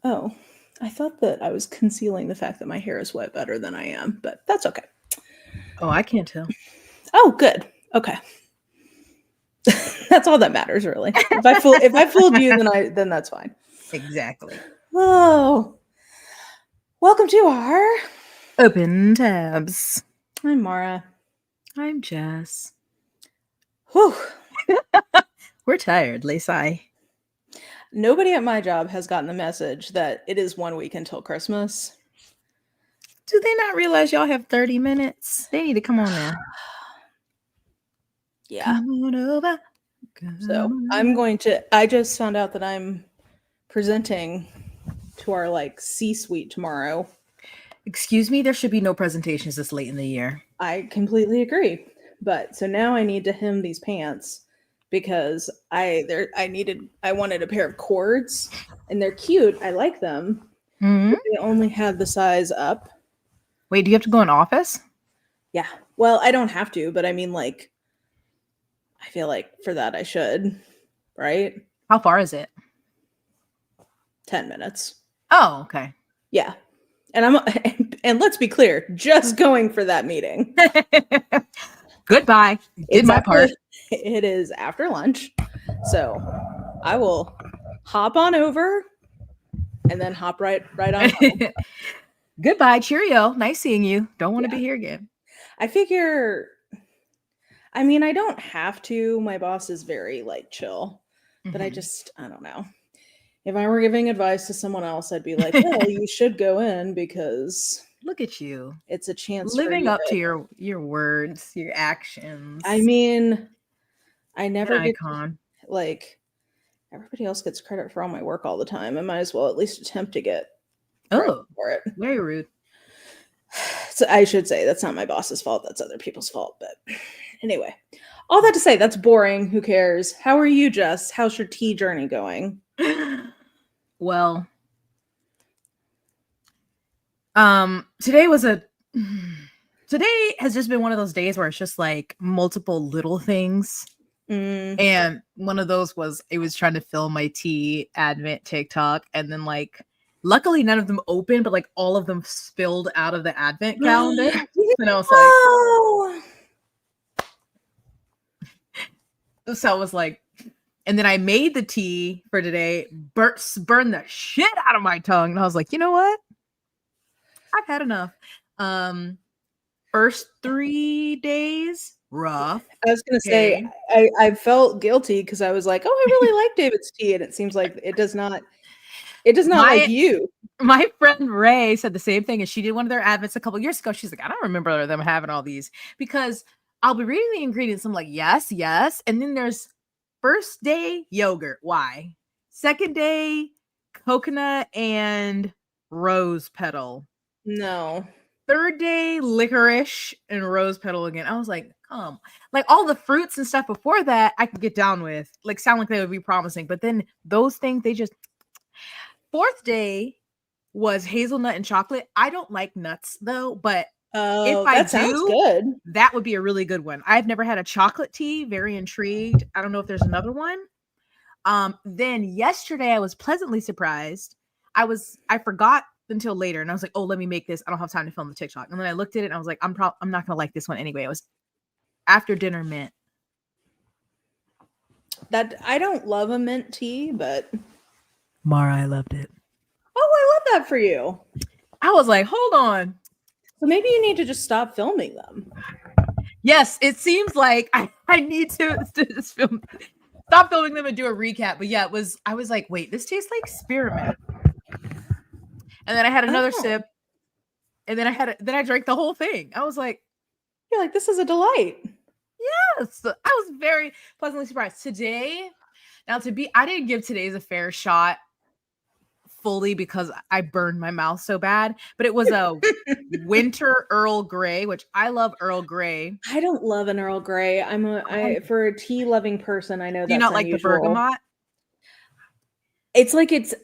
Oh, I thought that I was concealing the fact that my hair is wet better than I am, but that's okay. Oh, I can't tell. Oh, good. Okay. That's all that matters, really. If I fooled you, then that's fine. Exactly. Oh, welcome to our Open tabs. I'm Mara. I'm Jess. Whew. We're tired, Lacey. Nobody at my job has gotten the message that it is 1 week until Christmas. Do they not realize y'all have 30 minutes? They need to come on now. Yeah. Come on over. So I just found out that I'm presenting to our C-suite tomorrow. Excuse me, there should be no presentations this late in the year. I completely agree. But so now I need to hem these pants because I wanted a pair of cords and they're cute. I like them. Mm-hmm. But they only had the size up. Wait, do you have to go in office? Yeah. Well, I don't have to, but I mean I feel like for that I should, right? How far is it? 10 minutes. Oh, okay. Yeah. And let's be clear, just going for that meeting. Goodbye. Did my part. It is after lunch. So I will hop on over and then hop right on home. Goodbye. Cheerio. Nice seeing you. Don't want to be here again. I figure, I mean, I don't have to. My boss is very chill, but I don't know. If I were giving advice to someone else, I'd be like, well, you should go in because look at you. It's a chance living up to your words, your actions. I mean, I never get icon. Everybody else gets credit for all my work all the time. I might as well at least attempt to get credit for it. Very rude. So I should say that's not my boss's fault. That's other people's fault. But anyway, all that to say, that's boring. Who cares? How are you, Jess? How's your tea journey going? Well, today has just been one of those days where it's just multiple little things. And one of those was it was trying to film my tea Advent TikTok, and then luckily none of them opened, but all of them spilled out of the Advent calendar. And I was so I was and then I made the tea for today, burned the shit out of my tongue, and I was like, you know what? I've had enough. First 3 days, rough. I was gonna say I felt guilty because I was like, oh, I really like David's tea, and it seems like it does not like you. My friend Ray said the same thing, and she did one of their Advents a couple years ago. She's like, I don't remember them having all these, because I'll be reading the ingredients. I'm like, yes, and then there's first day yogurt. Why? Second day coconut and rose petal. No. Third day licorice and rose petal again. I was like, all the fruits and stuff before that I could get down with, sound like they would be promising, but then those things, they just. Fourth day was hazelnut and chocolate. I don't like nuts though, but if I sounds good. That would be a really good one. I've never had a chocolate tea. Very intrigued. I don't know if there's another one. Then yesterday I was pleasantly surprised. I forgot until later, and I was like, oh, let me make this. I don't have time to film the TikTok. And then I looked at it and I was like, I'm not gonna like this one anyway. It was after dinner mint. That I don't love a mint tea, but Mara, I loved it. Oh, I love that for you. I was like, hold on. So maybe you need to just stop filming them. Yes, it seems like I need to just stop filming them and do a recap. But yeah, I was like, wait, this tastes like spearmint. And then I had another sip, and then I drank the whole thing. I was like, you're like, this is a delight. Yes, I was very pleasantly surprised today. Now I didn't give today's a fair shot fully because I burned my mouth so bad, but it was a winter Earl Grey, which I love Earl Grey. I don't love an Earl Grey. For a tea loving person, I know that's unusual. Do you not like the bergamot?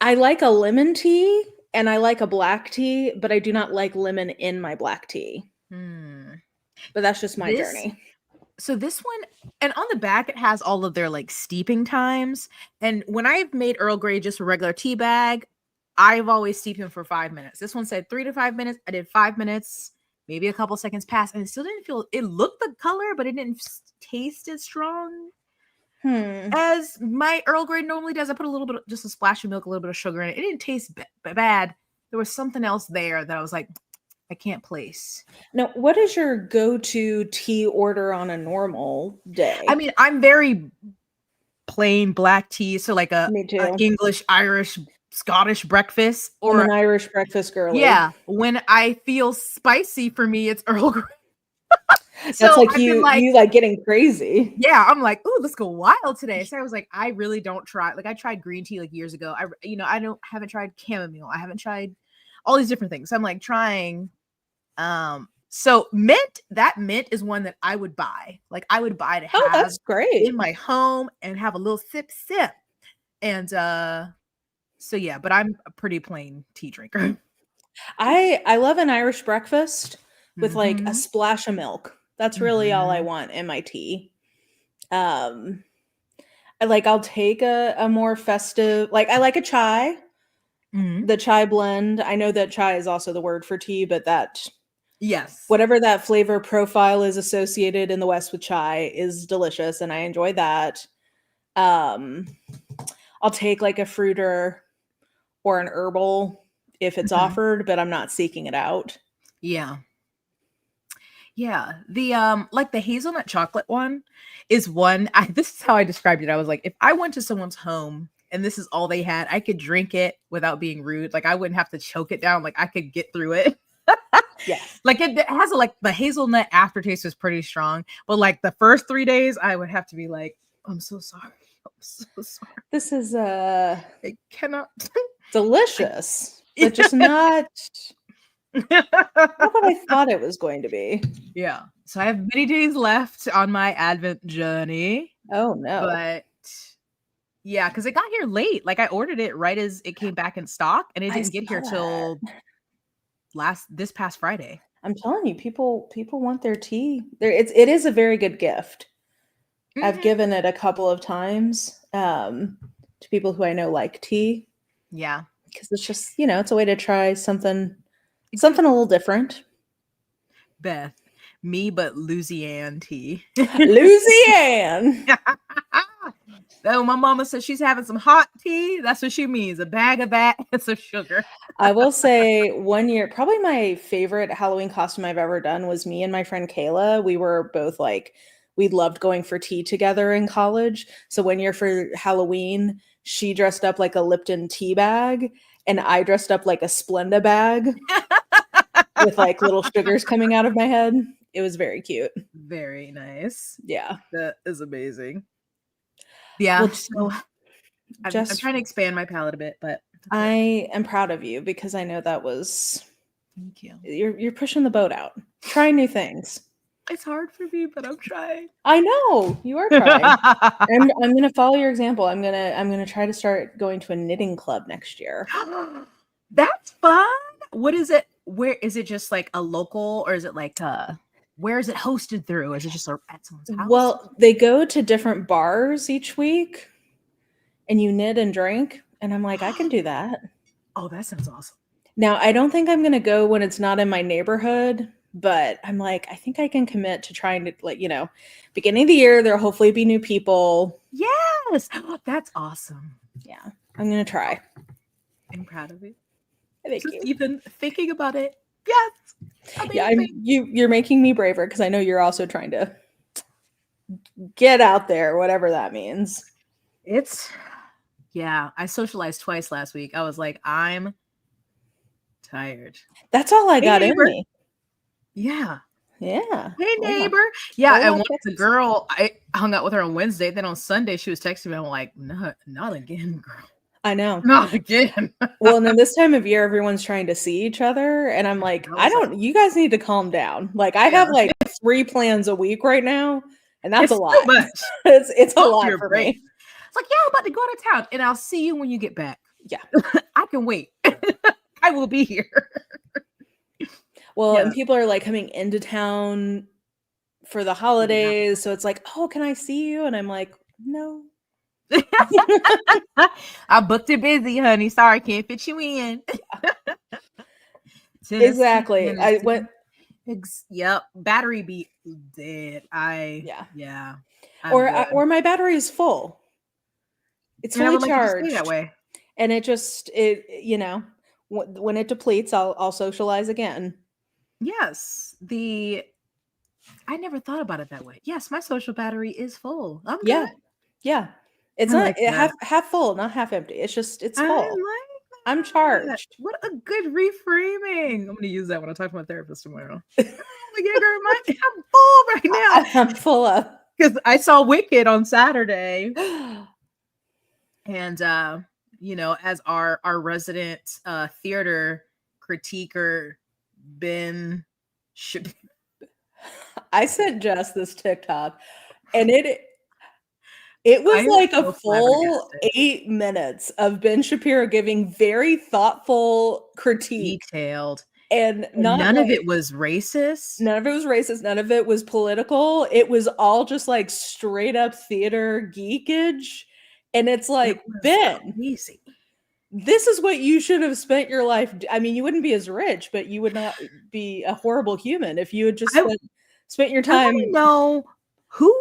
I like a lemon tea and I like a black tea, but I do not like lemon in my black tea. But that's just my journey. So this one, and on the back, it has all of their steeping times. And when I've made Earl Grey just a regular tea bag, I've always steeped him for 5 minutes. This one said 3 to 5 minutes. I did 5 minutes, maybe a couple seconds passed, and it still didn't feel. It looked the color, but it didn't taste as strong as my Earl Grey normally does. I put a little bit, just a splash of milk, a little bit of sugar in it. It didn't taste bad. There was something else there that I was like, I can't place. Now, what is your go-to tea order on a normal day? I mean, I'm very plain black tea, so like a Me too. English, Irish, Scottish breakfast, I'm an Irish breakfast girly. Yeah, when I feel spicy, for me, it's Earl Grey. That's like you like getting crazy. Yeah, I'm like, ooh, let's go wild today. So I was like, I really don't try. Like, I tried green tea like years ago. I haven't tried chamomile. I haven't tried all these different things. So I'm like trying. So mint is one that I would buy. Like, I would buy to have that's great in my home and have a little sip. And so yeah, but I'm a pretty plain tea drinker. I love an Irish breakfast with like a splash of milk. That's really all I want in my tea. I'll take a more festive, like I like a chai, the chai blend. I know that chai is also the word for tea, but whatever that flavor profile is associated in the West with chai is delicious, and I enjoy that. I'll take like a fruiter or an herbal if it's offered, but I'm not seeking it out. Yeah. The like the hazelnut chocolate one is one. This is how I described it. I was like, if I went to someone's home and this is all they had, I could drink it without being rude. Like, I wouldn't have to choke it down. Like, I could get through it. Yeah. Like, it has like the hazelnut aftertaste is pretty strong, but like the first 3 days, I would have to be like, I'm so sorry. I'm so sorry. This is I cannot. delicious, but just not what I thought it was going to be. Yeah. So I have many days left on my Advent journey. Oh no. But yeah, because it got here late. Like, I ordered it right as it came back in stock, and it didn't get here till this past Friday. I'm telling you, people want their tea. It is a very good gift. I've given it a couple of times to people who I know like tea. Yeah. Because it's just, it's a way to try something a little different. Beth, me but Louisiana tea. Louisiana. Oh, my mama says she's having some hot tea. That's what she means. A bag of that and some sugar. I will say, one year, probably my favorite Halloween costume I've ever done was me and my friend Kayla. We were both like, we loved going for tea together in college. So one year for Halloween, she dressed up like a Lipton tea bag, and I dressed up like a Splenda bag with like little sugars coming out of my head. It was very cute. Very nice. Yeah. That is amazing. Yeah. Well, so I'm trying to expand my palate a bit, but I am proud of you, because I know that was. Thank you. You're pushing the boat out. Try new things. It's hard for me, but I'm trying. I know you are trying. I'm going to follow your example. I'm going to try to start going to a knitting club next year. That's fun. What is it? Where is it? Just like a local, or is it like where is it hosted through? Is it just at someone's house? Well, they go to different bars each week, and you knit and drink. And I'm like, I can do that. Oh, that sounds awesome. Now, I don't think I'm going to go when it's not in my neighborhood, but I'm like, I think I can commit to trying to, like, beginning of the year, there'll hopefully be new people. Yes. That's awesome. Yeah. I'm going to try. I'm proud of you. Thank you. Even thinking about it. Yes. Amazing. Yeah, you're making me braver, because I know you're also trying to get out there, whatever that means. I socialized twice last week. I was like, I'm tired. That's all I got in me. Yeah. Yeah. Hey, neighbor. Yeah. And once the girl, I hung out with her on Wednesday. Then on Sunday, she was texting me. I'm like, not again, girl. I know. Not again. Well, and then this time of year, everyone's trying to see each other. And I'm like, you guys need to calm down. Like, I have like 3 plans a week right now. And that's a lot. Too much. It's a lot for me. It's like, yeah, I'm about to go out of town, and I'll see you when you get back. Yeah. I can wait. I will be here. Well, and people are like coming into town for the holidays. So it's like, oh, can I see you? And I'm like, no. I booked it busy, honey. Sorry, can't fit you in. Tennessee, Exactly. I went. Yep. Battery be dead. Yeah. I'm good. Or my battery is full. It's And I fully would like it to stay that charged, way. and when it depletes, I'll socialize again. Yes. I never thought about it that way. Yes, my social battery is full. I'm Yeah. good. Yeah. It's I not like that. half full, not half empty. It's I full. like I'm that. charged. What a good reframing. I'm gonna use that when I talk to my therapist tomorrow. Oh my God, girl, I'm full right now. I'm full up. Because I saw Wicked on Saturday. And as our resident theater critiquer Ben I sent Jess this TikTok, and it was I am like a so full flabbergasted. 8 minutes of Ben Shapiro giving very thoughtful critique, Detailed. and And not none of like it was racist. none of it was racist, none of it was political. It was all just like straight up theater geekage. And it's It like, was Ben, crazy. this is what you should have spent your life. I mean, you wouldn't be as rich, but you would not be a horrible human if you had just spent your I want time. to know who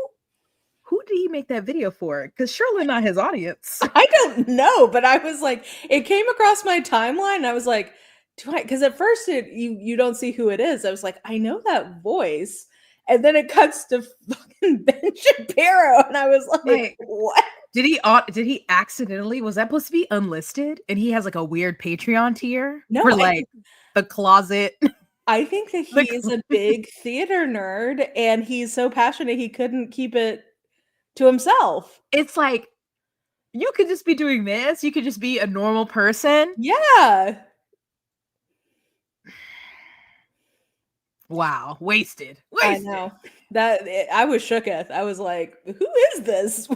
did he make that video for? Because surely not his audience. I don't know, but I was like, it came across my timeline, and I was like, do I? Because at first you don't see who it is. I was like, I know that voice, and then it cuts to fucking Ben Shapiro, and I was like, what? Did he accidentally, was that supposed to be unlisted? And he has like a weird Patreon tier No, for like the closet. I think that he is a big theater nerd, and he's so passionate he couldn't keep it to himself. It's like, you could just be doing this. You could just be a normal person. Yeah. Wow. Wasted. I know. I was shooketh. I was like, who is this?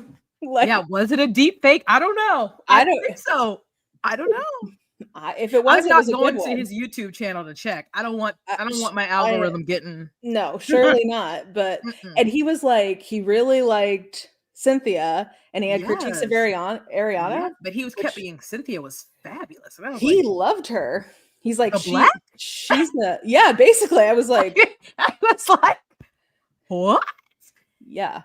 Like, yeah, was it a deep fake? I don't know. I don't think so. I don't know. If it was, I'm not going to his YouTube channel to check. I don't want my algorithm getting. No, surely not. But and he was like, he really liked Cynthia, and he had critiques of Ariana. Yeah, but he kept being Cynthia was fabulous. And I was he loved her. He's like, she's the basically. I was like, what? Yeah.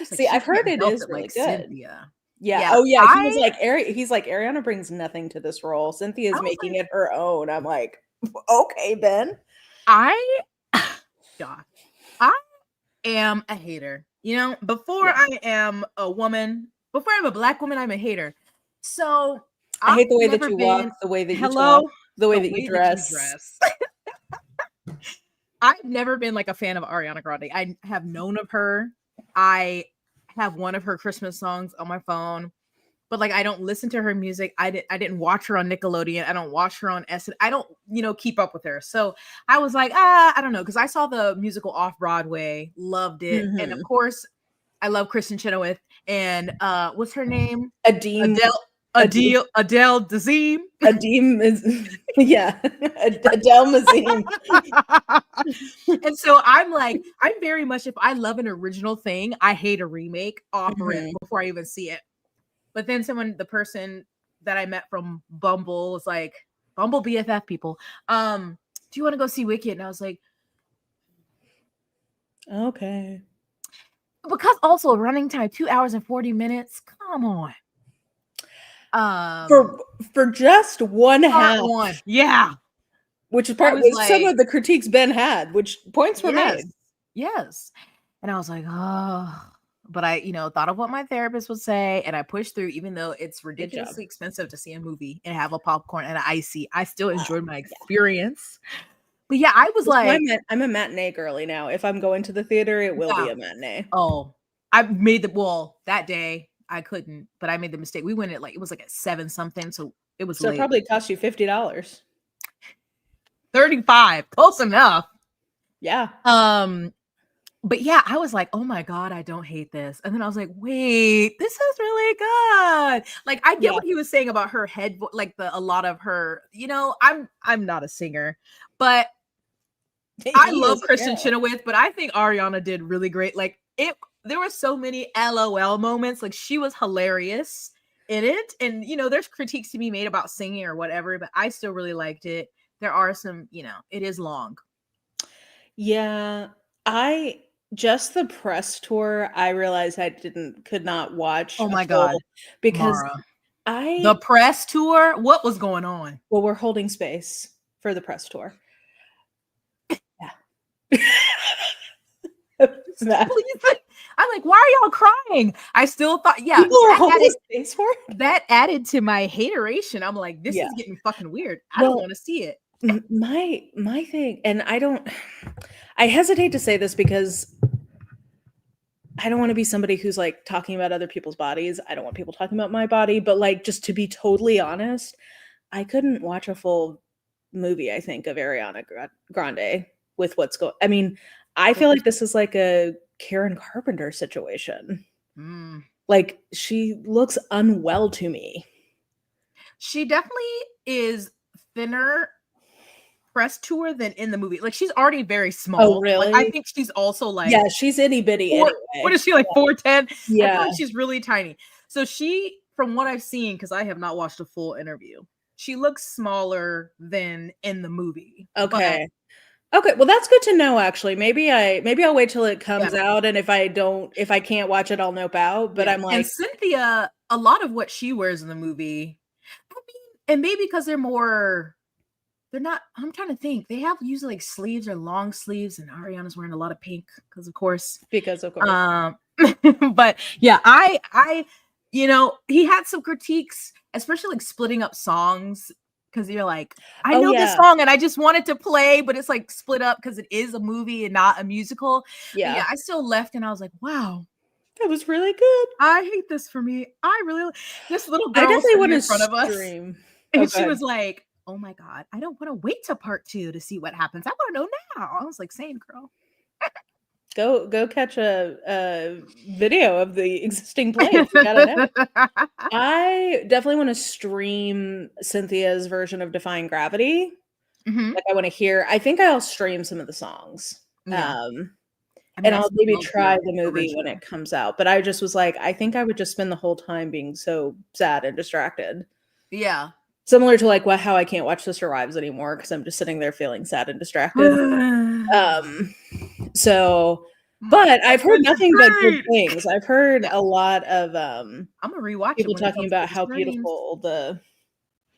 See, I've heard it is really good. Cynthia. Yeah. Oh yeah. He's like Ariana brings nothing to this role. Cynthia is making it her own. I'm like, okay, Ben. I am a hater. Before I am a woman, before I'm a Black woman, I'm a hater. So I hate the way that you walk, the way that you talk, the way that you dress. I've never been like a fan of Ariana Grande. I have known of her. I have one of her Christmas songs on my phone, but like I don't listen to her music. I didn't watch her on Nickelodeon. I don't watch her on S. I don't, keep up with her. So I was like, I don't know, because I saw the musical off Broadway, loved it, and of course, I love Kristen Chenoweth and what's her name? Adele Dazeem. Adem is Adele Mazim. And so I'm very much, if I love an original thing, I hate a remake offer it before I even see it. But then the person that I met from Bumble was like, Bumble BFF people, do you want to go see Wicked? And I was like, okay. Because also running time 2 hours and 40 minutes. Come on. For just one half. Yeah. Which is was some of the critiques Ben had, which points were made. Yes. And I was like, oh, but I, thought of what my therapist would say, and I pushed through, even though it's ridiculously expensive to see a movie and have a popcorn and an icy. I still enjoyed my experience. But yeah, I was like, I'm a matinee girly now. If I'm going to the theater, it will be a matinee. Oh, I made that day. I couldn't, but I made the mistake. We went at it was like at 7 something, so it was late. It probably cost you $50. $35, close enough. Yeah. But yeah, I was like, oh my God, I don't hate this. And then I was like, wait, this is really good. Like, I get what he was saying about her head, like a lot of her, I'm not a singer, but I love Kristen Chenoweth, but I think Ariana did really great. Like there were so many LOL moments. Like, she was hilarious in it. And, you know, there's critiques to be made about singing or whatever, but I still really liked it. There are some, you know, it is long. Yeah, just the press tour, I realized I could not watch Oh a my God, full because Mara. The I press tour, what was going on? well, we're holding space for the press tour. Yeah. That Please. I'm like, why are y'all crying? I still thought, yeah, people are that holding added, space for it? that added to my hateration. I'm like, this Yeah. is getting fucking weird. I don't Well, want to see it. my thing, and I hesitate to say this because I don't want to be somebody who's like talking about other people's bodies. I don't want people talking about my body, but like just to be totally honest, I couldn't watch a full movie, I think, of Ariana Grande with what's going. I mean, I feel like this is like a Karen Carpenter situation. Mm. Like, she looks unwell to me. She definitely is thinner press tour than in the movie. Like, she's already very small. Oh, really? Like, I think she's also like, Yeah, she's itty bitty anyway. what is she, like 4'10"? I Yeah. feel like she's really tiny. So she, from what I've seen, because I have not watched a full interview, she looks smaller than in the movie. Okay. Okay, well, that's good to know, actually. Maybe I'll wait till it comes out, and if I can't watch it, I'll nope out. But I'm like, and Cynthia, a lot of what she wears in the movie, I mean, and maybe because they're not, I'm trying to think. They have usually like sleeves or long sleeves, and Ariana's wearing a lot of pink because of course. But yeah, I, you know, he had some critiques, especially like splitting up songs. Because you're like, I know this song and I just want it to play, but it's like split up because it is a movie and not a musical. Yeah, I still left and I was like, wow, that was really good. I hate this for me. I really, this little girl I definitely was want in to front of us, and she was like, oh my God, I don't want to wait till part 2 to see what happens. I want to know now. I was like, same girl. Go catch a video of the existing play. You gotta know. I definitely want to stream Cynthia's version of Defying Gravity. Like, I want to hear. I think I'll stream some of the songs. Yeah. And I'll maybe try the movie when it comes out. But I just was like, I think I would just spend the whole time being so sad and distracted. Yeah. Similar to like how I can't watch Sister Wives anymore because I'm just sitting there feeling sad and distracted. So, but I've heard nothing but good things. I've heard a lot of I'm gonna rewatch people talking about how beautiful the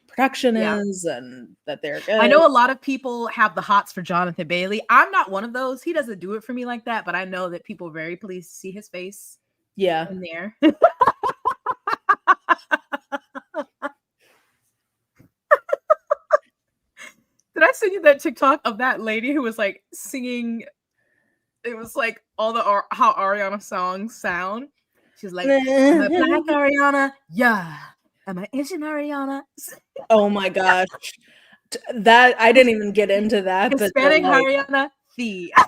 production is and that they're good. I know a lot of people have the hots for Jonathan Bailey. I'm not one of those. He doesn't do it for me like that, but I know that people are very pleased to see his face. Yeah. In there. Did I send you that TikTok of that lady who was like singing? It was like all the how Ariana songs sound. She's like, am I Black Ariana? Yeah. Am I Asian Ariana? Oh my gosh. That I didn't even get into that. Hispanic Ariana?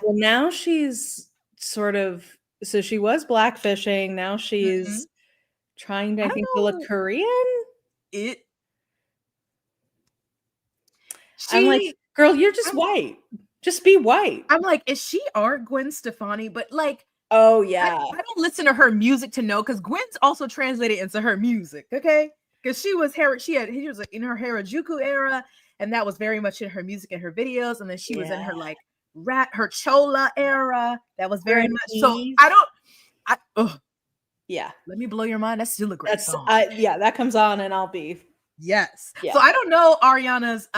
Well, now she's sort of, so she was blackfishing. Now she's trying to, I think, to look Korean. I'm like, girl, you're just white. Just be white. I'm like, is she our Gwen Stefani? But like, oh yeah, I don't listen to her music to know, because Gwen's also translated into her music, okay? Because she was in her Harajuku era, and that was very much in her music and her videos, and then she was in her like her Chola era. That was very much so. Yeah. Let me blow your mind. That's still a great song. Yeah, that comes on and I'll be. Yes. Yeah. So I don't know Ariana's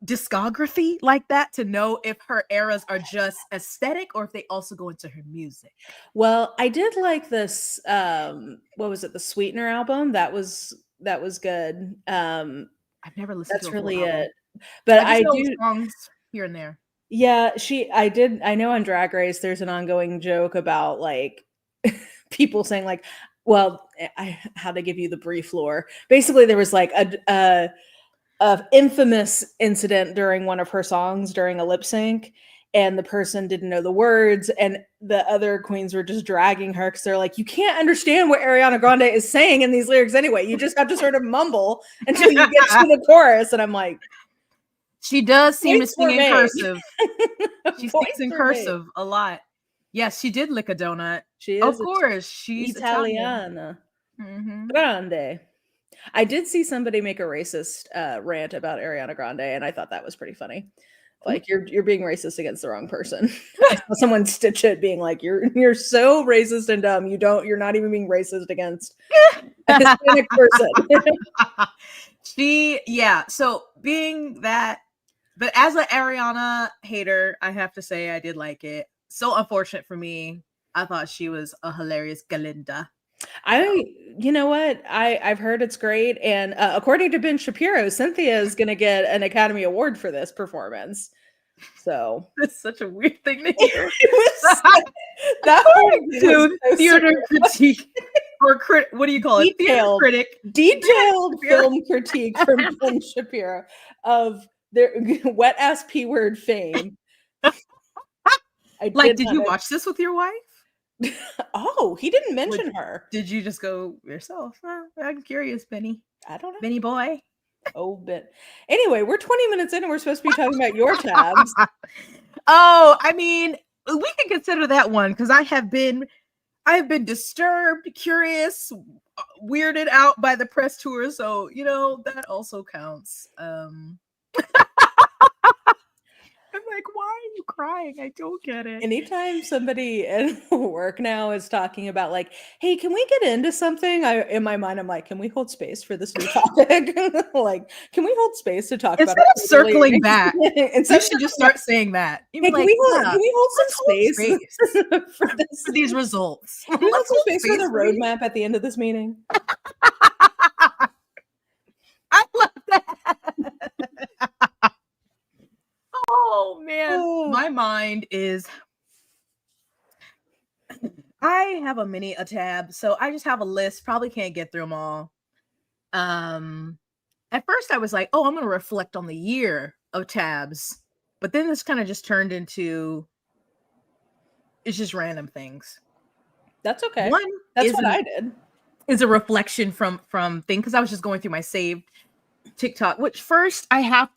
discography like that to know if her eras are just aesthetic or if they also go into her music. Well, I did like this. What was it? The Sweetener album. That was good. I've never listened. That's really it. But I do songs here and there. Yeah, I know on Drag Race there's an ongoing joke about like people saying like, well, how to give you the brief lore. Basically, there was like a infamous incident during one of her songs during a lip sync, and the person didn't know the words, and the other queens were just dragging her because they're like, you can't understand what Ariana Grande is saying in these lyrics anyway. You just have to sort of mumble until you get to the chorus. And I'm like, she does seem to sing in cursive. She sings in cursive a lot. Yes, she did lick a donut. She Of is course, she's Italian. Italiana. Mhm. Grande. I did see somebody make a racist rant about Ariana Grande, and I thought that was pretty funny. Like you're being racist against the wrong person. I saw someone stitch it, being like, "You're so racist and dumb. You're not even being racist against a Hispanic person." So being that, but as an Ariana hater, I have to say I did like it. So unfortunate for me. I thought she was a hilarious Galinda. You know what? I've heard it's great, and according to Ben Shapiro, Cynthia is going to get an Academy Award for this performance. So That's such a weird thing to hear. That to theater critique or what do you call it? Theater critic. Detailed film critique from Ben Shapiro of their wet ass P word fame. Did you watch this with your wife? Oh, he didn't mention her. Did you just go yourself? I'm curious, Benny. I don't know. Benny boy. Oh, bit. Anyway, we're 20 minutes in and we're supposed to be talking about your tabs. Oh, I mean, we can consider that one because I have been disturbed, curious, weirded out by the press tour. So, that also counts. I'm like, why are you crying? I don't get it. Anytime somebody in work now is talking about like, hey, can we get into something? In my mind, I'm like, can we hold space for this new topic? Like, can we hold space to talk about it? Circling back. You should just start saying that. Hey, can we hold some space for these results? Can we hold some space for the roadmap at the end of this meeting? I love that. Oh man, my mind is. I have a tab, so I just have a list. Probably can't get through them all. At first I was like, "Oh, I'm going to reflect on the year of tabs," but then this kind of just turned into. It's just random things. That's okay. One, that's what I did. Is a reflection from thing because I was just going through my saved TikTok. Which first I have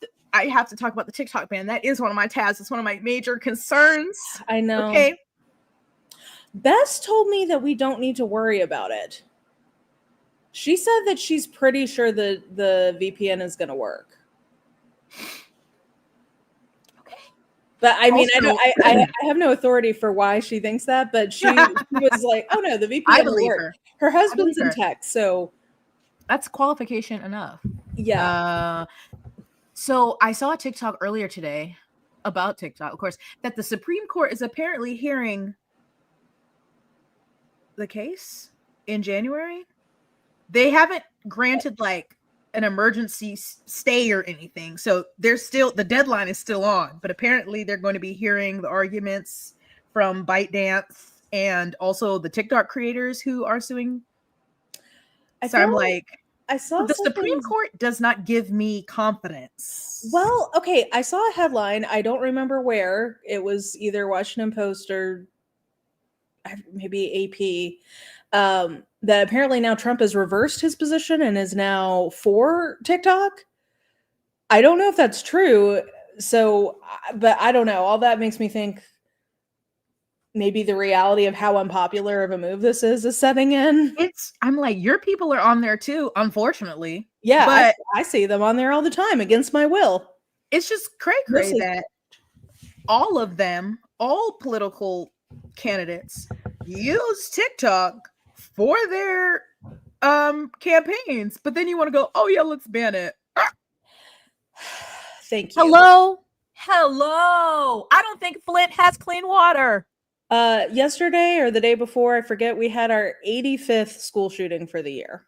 to talk about the TikTok ban. That is one of my tabs. It's one of my major concerns. I know. Okay. Bess told me that we don't need to worry about it. She said that she's pretty sure the VPN is going to work. Okay. But I mean, also, I have no authority for why she thinks that, but she was like, oh no, the VPN will work. Her husband's in tech, so. That's qualification enough. Yeah. So I saw a TikTok earlier today about TikTok, of course, that the Supreme Court is apparently hearing the case in January. They haven't granted like an emergency stay or anything. So the deadline is still on, but apparently they're going to be hearing the arguments from ByteDance and also the TikTok creators who are suing. I'm like, I saw the Supreme Court does not give me confidence. Well, okay, I saw a headline. I don't remember where. It was either Washington Post or maybe AP. That apparently now Trump has reversed his position and is now for TikTok. I don't know if that's true. So, but I don't know. All that makes me think maybe the reality of how unpopular of a move this is setting in. I'm like, your people are on there too, unfortunately. Yeah, but I see them on there all the time against my will. It's just cray-cray that all of them, all political candidates, use TikTok for their campaigns, but then you want to go, oh yeah, let's ban it. Thank you. Hello. I don't think Flint has clean water. Yesterday or the day before, I forget, we had our 85th school shooting for the year.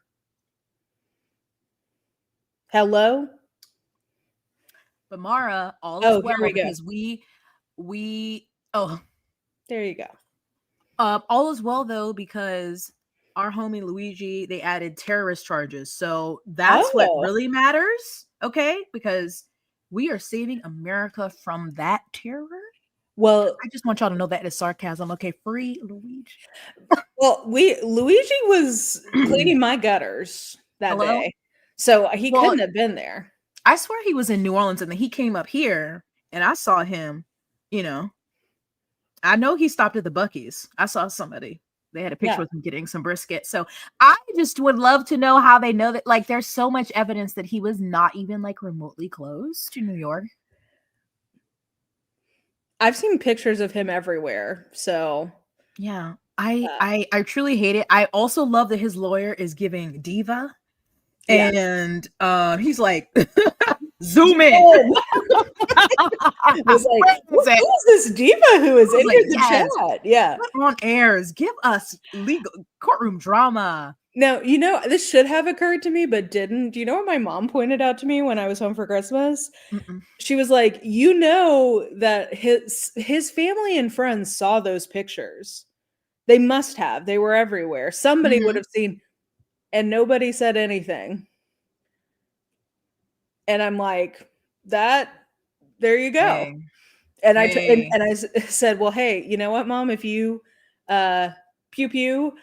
Hello? But Mara, all is well because there you go. All is well though because our homie Luigi, they added terrorist charges. So that's what really matters, okay? Because we are saving America from that terror. Well, I just want y'all to know that is sarcasm. Okay, free Luigi. Well, Luigi was cleaning my gutters that day, so he couldn't have been there. I swear he was in New Orleans, and then he came up here, and I saw him. I know he stopped at the Buc-ee's. I saw somebody. They had a picture with him getting some brisket. So I just would love to know how they know that. Like, there's so much evidence that he was not even like remotely close to New York. I've seen pictures of him everywhere. So yeah, I truly hate it. I also love that his lawyer is giving diva, and he's like, zoom in. I was like, who is this diva who has entered the chat? Yeah. Put on airs. Give us legal courtroom drama. Now, you know, this should have occurred to me, but didn't. Do you know what my mom pointed out to me when I was home for Christmas? Mm-mm. She was like, you know that his family and friends saw those pictures. They must have. They were everywhere. Somebody would have seen, and nobody said anything. And I'm like, there you go. Hey. And I said, well, hey, you know what, Mom? If you pew pew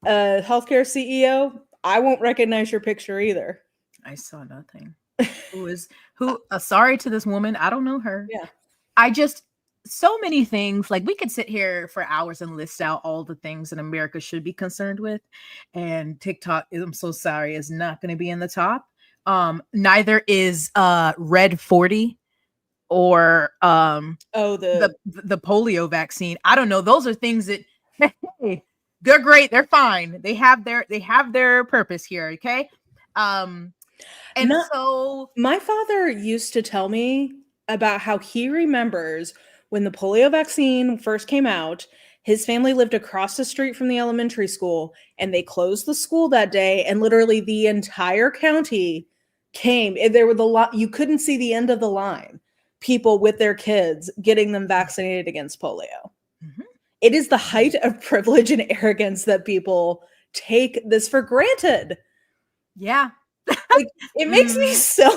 healthcare CEO, I won't recognize your picture either. I saw nothing. Sorry to this woman. I don't know her. Yeah. So many things. Like, we could sit here for hours and list out all the things that America should be concerned with. And TikTok, I'm so sorry, is not going to be in the top. Neither is Red 40 or the polio vaccine. I don't know. Those are things that, hey, they're great. They're fine. They have their purpose here. Okay. So my father used to tell me about how he remembers when the polio vaccine first came out. His family lived across the street from the elementary school, and they closed the school that day, and literally the entire county came. There were you couldn't see the end of the line. People with their kids getting them vaccinated against polio. Mm-hmm. It is the height of privilege and arrogance that people take this for granted. Yeah. Like, it makes me so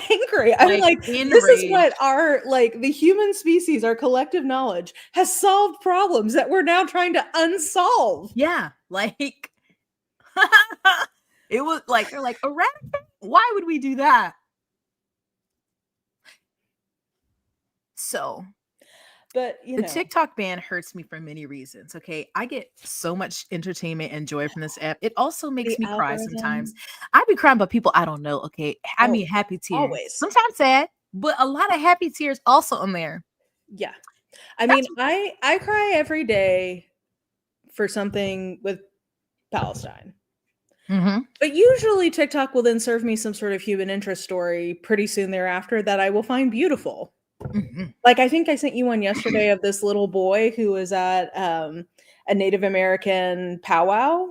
angry. I'm like, this is what the human species, our collective knowledge, has solved problems that we're now trying to unsolve. Yeah. Like, it was like, they're like, eradicate? Why would we do that? So, but the TikTok ban hurts me for many reasons. Okay. I get so much entertainment and joy from this app. It also makes me cry sometimes. I be crying about people I don't know. Okay. I mean, happy tears. Always. Sometimes sad, but a lot of happy tears also on there. Yeah. I mean, I cry every day for something with Palestine. Mm-hmm. But usually TikTok will then serve me some sort of human interest story pretty soon thereafter that I will find beautiful. Mm-hmm. Like, I think I sent you one yesterday of this little boy who was at a Native American powwow,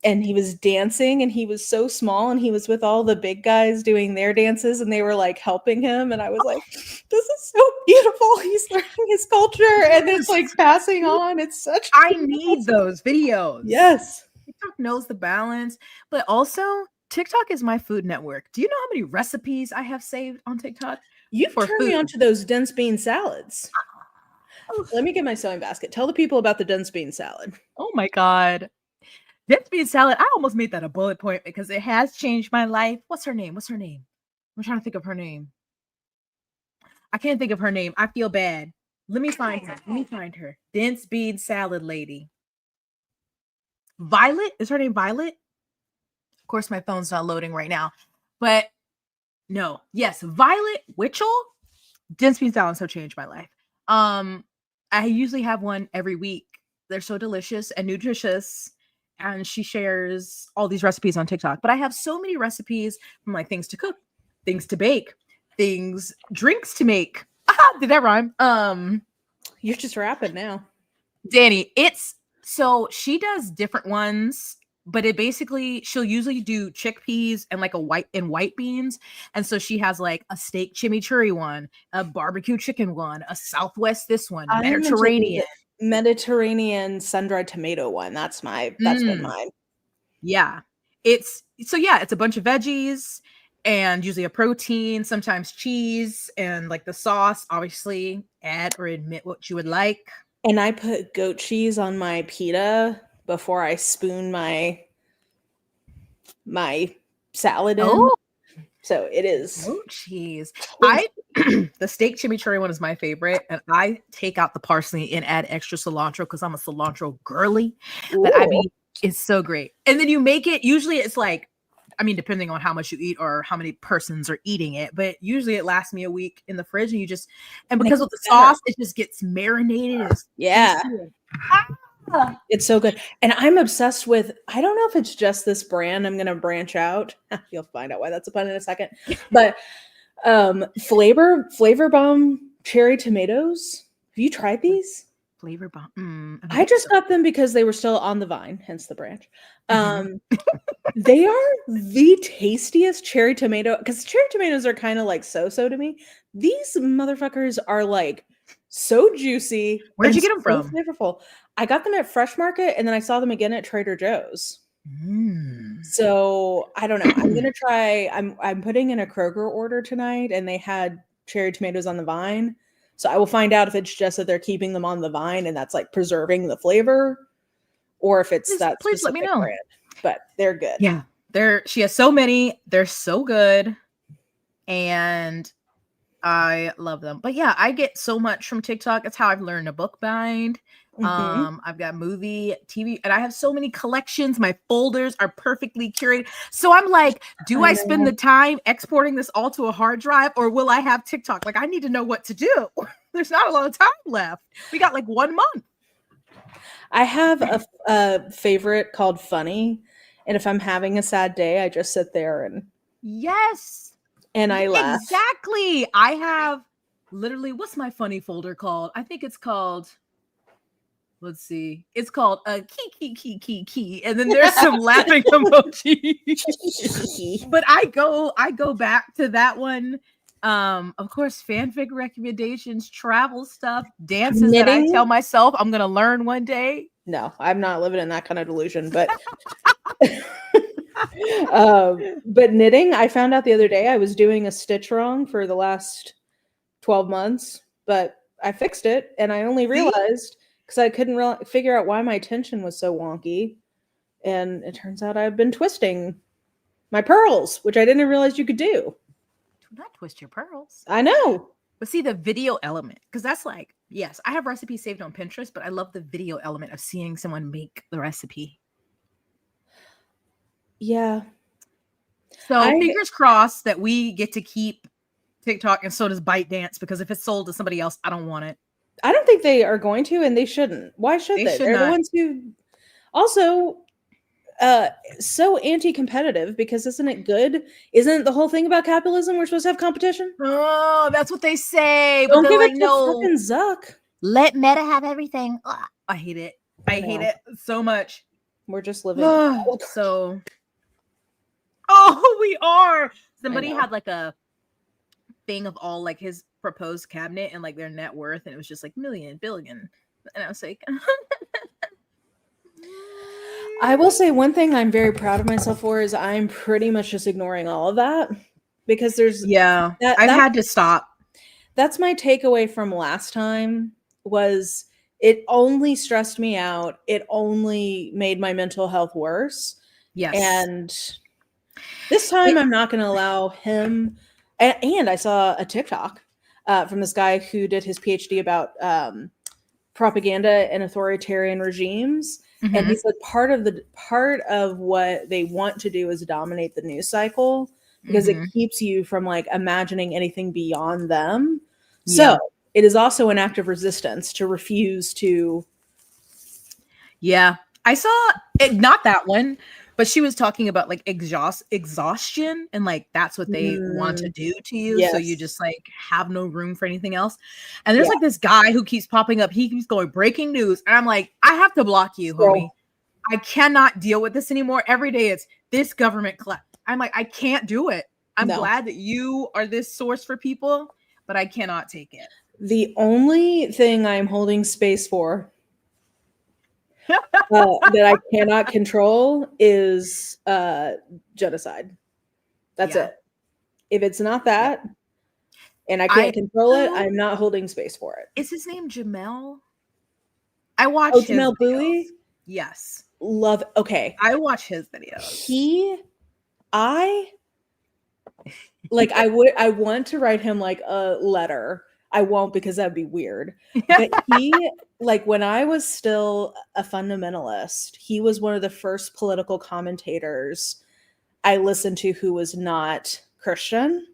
and he was dancing, and he was so small, and he was with all the big guys doing their dances, and they were like helping him, and I was like, this is so beautiful. He's learning his culture, and it's like passing on. It's such I need those videos. Yes. TikTok knows the balance, but also TikTok is my food network. Do you know how many recipes I have saved on TikTok? You've turned me on to those dense bean salads. Let me get my sewing basket. Tell the people about the dense bean salad. Oh my God. Dense bean salad. I almost made that a bullet point because it has changed my life. What's her name? I'm trying to think of her name. I can't think of her name. I feel bad. Let me find her. Dense bean salad lady. Violet? Is her name Violet? Of course, my phone's not loading right now. But no. Yes, Violet Witchell. Dense bean salads have changed my life. I usually have one every week. They're so delicious and nutritious. And she shares all these recipes on TikTok. But I have so many recipes from like things to cook, things to bake, drinks to make. Did that rhyme? You're just rapping now. Danny, so she does different ones, but she'll usually do chickpeas and like white beans. And so she has like a steak chimichurri one, a barbecue chicken one, a Southwest this one, Mediterranean sun-dried tomato one. That's been mine. Yeah. It's a bunch of veggies and usually a protein, sometimes cheese, and like the sauce, obviously add or admit what you would like. And I put goat cheese on my pita before I spoon my salad in. Oh. So it is goat cheese. The steak chimichurri one is my favorite, and I take out the parsley and add extra cilantro because I'm a cilantro girly. But I Ooh. mean, it's so great. And then you make it. Usually, it's like, I mean, depending on how much you eat or how many persons are eating it, but usually it lasts me a week in the fridge, and because of the sauce, it just gets marinated. Yeah. Ah! It's so good. And I'm obsessed with, I don't know if it's just this brand. I'm going to branch out. You'll find out why that's a pun in a second. But Flavor Bomb cherry tomatoes. Have you tried these? Flavor Bomb. I just got them because they were still on the vine, hence the branch. They are the tastiest cherry tomato, because cherry tomatoes are kind of like so-so to me. These motherfuckers are like so juicy. Where'd you get them from? Flavorful. I got them at Fresh Market, and then I saw them again at Trader Joe's. So I don't know. I'm gonna try. I'm putting in a Kroger order tonight, and they had cherry tomatoes on the vine. So I will find out if it's just that they're keeping them on the vine and that's like preserving the flavor, or if it's that. Please let me know. Brand. But they're good. Yeah, she has so many. They're so good, and I love them. But yeah, I get so much from TikTok. It's how I've learned to bookbind. I've got movie, TV, and I have so many collections. My folders are perfectly curated. So I'm like, do I spend the time exporting this all to a hard drive, or will I have TikTok? Like, I need to know what to do. There's not a lot of time left. We got like 1 month. I have a favorite called Funny. And if I'm having a sad day, I just sit there and and I laugh. Exactly. I have literally, what's my funny folder called? I think it's called, let's see. It's called key. And then there's some laughing emoji. But I go back to that one. Of course, fanfic recommendations, travel stuff, dances that I tell myself I'm gonna learn one day. No, I'm not living in that kind of delusion, but but knitting, I found out the other day I was doing a stitch wrong for the last 12 months, but I fixed it, and I only realized because I couldn't figure out why my tension was so wonky, and it turns out I've been twisting my pearls, which I didn't realize you could do. Do not twist your pearls. I know. But see, the video element, because that's like, yes, I have recipes saved on Pinterest, but I love the video element of seeing someone make the recipe. Yeah. So fingers crossed that we get to keep TikTok, and so does ByteDance, because if it's sold to somebody else, I don't want it. I don't think they are going to, and they shouldn't. Why should they? They're the ones who also so anti-competitive, because isn't it good? Isn't the whole thing about capitalism we're supposed to have competition? Oh, that's what they say. Don't give it to fucking Zuck. Let Meta have everything. Ugh, I hate it. I hate it so much. We're just living so. Oh, we are. Somebody had like a thing of all like his proposed cabinet and like their net worth, and it was just like million, billion, and I was like. I will say one thing I'm very proud of myself for is I'm pretty much just ignoring all of that, because there's I've had to stop. That's my takeaway from last time, was it only stressed me out. It only made my mental health worse. Yes. And this time I'm not going to allow him. And I saw a TikTok from this guy who did his PhD about propaganda and authoritarian regimes. Mm-hmm. And he said part of what they want to do is dominate the news cycle, because it keeps you from like imagining anything beyond them. So it is also an act of resistance to refuse to. Yeah, I saw it, not that one, but she was talking about like exhaustion, and like that's what they want to do to you. Yes. So you just like have no room for anything else. And there's like this guy who keeps popping up. He keeps going breaking news, and I'm like, I have to block you, homie. I cannot deal with this anymore. Every day it's this government I'm like, I can't do it. I'm glad that you are this source for people, but I cannot take it. The only thing I'm holding space for that I cannot control is genocide. That's it. If it's not that, and I can't control it, I'm not holding space for it. Is his name Jamel? I watch his Jamel Bowie? Yes. Love. Okay. I watch his videos. Like I want to write him like a letter. I won't because that'd be weird. But he, like when I was still a fundamentalist, he was one of the first political commentators I listened to who was not Christian.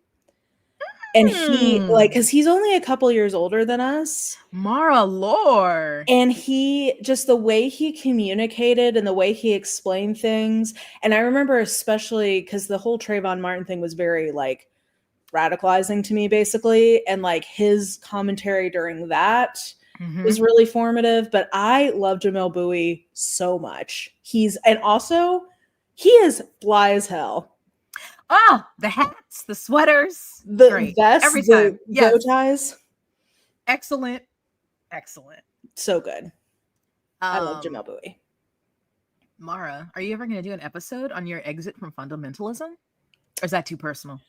And he like cuz he's only a couple years older than us. Mara lore. And he just the way he communicated and the way he explained things. And I remember especially cuz the whole Trayvon Martin thing was very like radicalizing to me basically, and like his commentary during that was really formative. But I love Jamil Bowie so much. He is fly as hell. Oh, the hats, the sweaters, the vests, every time. The bow ties. Excellent. So good. I love Jamil Bowie. Mara, are you ever going to do an episode on your exit from fundamentalism? Or is that too personal?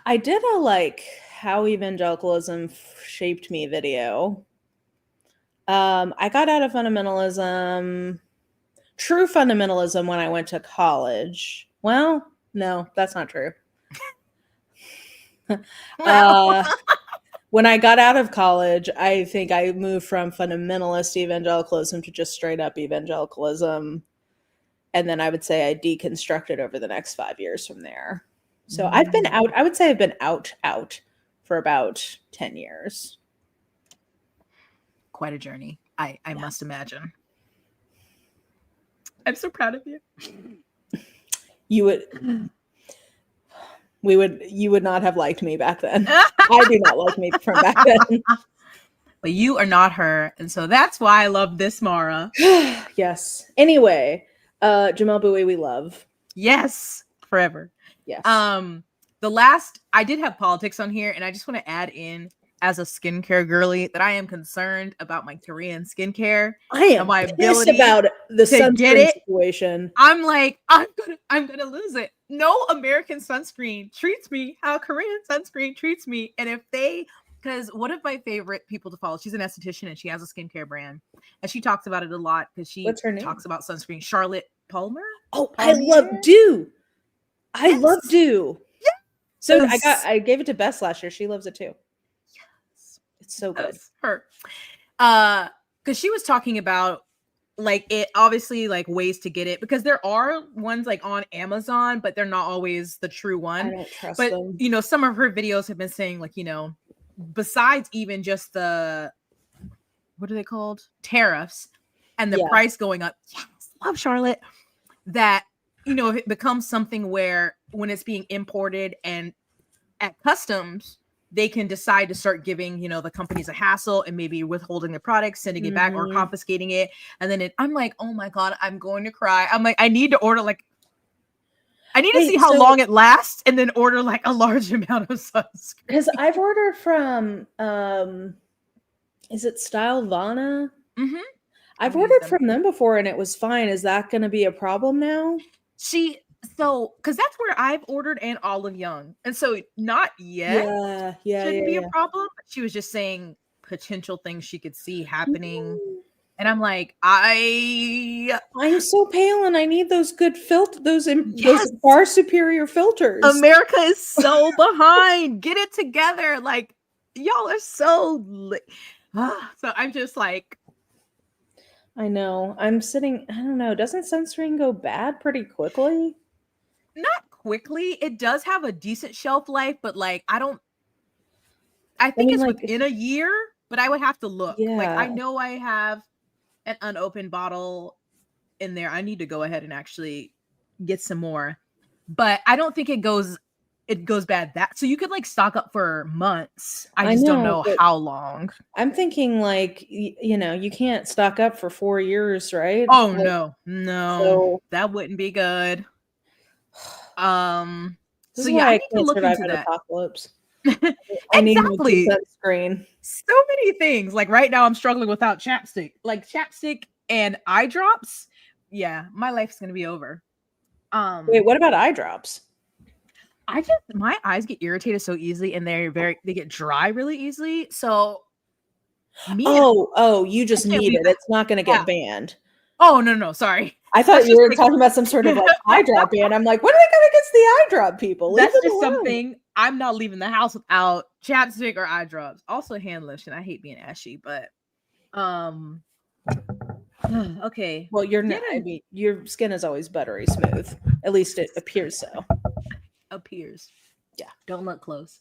I did a like how evangelicalism shaped me video. I got out of fundamentalism, true fundamentalism, when I went to college. Well, no, that's not true. When I got out of college, I think I moved from fundamentalist evangelicalism to just straight up evangelicalism. And then I would say I deconstructed over the next 5 years from there. So I've been out. I would say I've been out for about 10 years. Quite a journey. I must imagine. I'm so proud of you. You would not have liked me back then. I do not like me from back then. But you are not her. And so that's why I love this, Mara. Yes. Anyway, Jamil Bowie, we love. Yes. Forever. Yes. I did have politics on here, and I just want to add in, as a skincare girly, that I am concerned about my Korean skincare. I am my ability about the sunscreen situation. I'm like, I'm gonna lose it. No American sunscreen treats me how Korean sunscreen treats me. And because one of my favorite people to follow, she's an esthetician and she has a skincare brand, and she talks about it a lot because she talks about sunscreen. Charlotte Palmer. Oh, I love Dew. I love Dew. Yeah. So I gave it to Bess last year. She loves it too. Yes. It's so good. Her. Because she was talking about like it obviously like ways to get it, because there are ones like on Amazon, but they're not always the true one. I don't trust them. You know, some of her videos have been saying like, you know, besides even just the, what are they called? Tariffs and the price going up. Yes, love Charlotte. That, you know, if it becomes something where when it's being imported and at customs, they can decide to start giving, you know, the companies a hassle and maybe withholding the product, sending it back, or confiscating it. And then I'm like, oh my God, I'm going to cry. I'm like, I need to order I need to see how long it lasts and then order like a large amount of sunscreen. Because I've ordered from, is it Stylevana? Mm-hmm. I've ordered from them before and it was fine. Is that going to be a problem now? Because that's where I've ordered, and Olive Young. And so not yet. Shouldn't be a problem. She was just saying potential things she could see happening. And I'm like, I'm so pale and I need those good those far superior filters. America is so behind. Get it together. Like, y'all are so so I'm just like, I know. I don't know. Doesn't sunscreen go bad pretty quickly? Not quickly. It does have a decent shelf life, but like, I think it's like, within a year, but I would have to look. Yeah. Like, I know I have an unopened bottle in there. I need to go ahead and actually get some more, but I don't think it goes bad so you could like stock up for months. I just don't know how long. I'm thinking like, you know, you can't stock up for 4 years, right? Oh, like, no, that wouldn't be good. So yeah, I need to look into that. Apocalypse. I need sunscreen. So many things. Like right now I'm struggling without chapstick. Like chapstick and eye drops. Yeah, my life's gonna be over. Wait, what about eye drops? My eyes get irritated so easily, and they get dry really easily. So you just need it. It's not gonna get banned. Oh, no, sorry. I thought you were talking about some sort of like eye drop ban. I'm like, what are they got against the eye drop people? Leave That's them just alone. something. I'm not leaving the house without chapstick or eye drops. Also hand lotion. I hate being ashy, but okay. Well, you're not. I mean, your skin is always buttery smooth. At least it appears so. Appears. Yeah. Don't look close.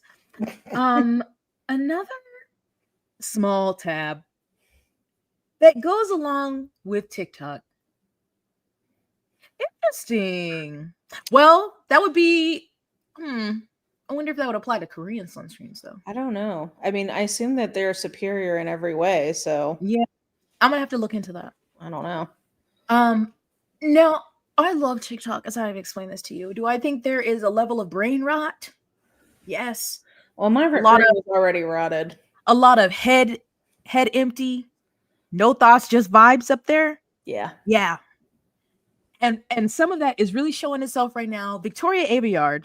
Another small tab that goes along with TikTok. Interesting. Well, that would be. I wonder if that would apply to Korean sunscreens, though. I don't know. I mean, I assume that they're superior in every way. So yeah, I'm gonna have to look into that. I don't know. Now I love TikTok, as I've explained this to you. Do I think there is a level of brain rot? Yes. Well, my brain is already rotted. A lot of head empty, no thoughts, just vibes up there. Yeah. Yeah. And some of that is really showing itself right now. Victoria Aveyard,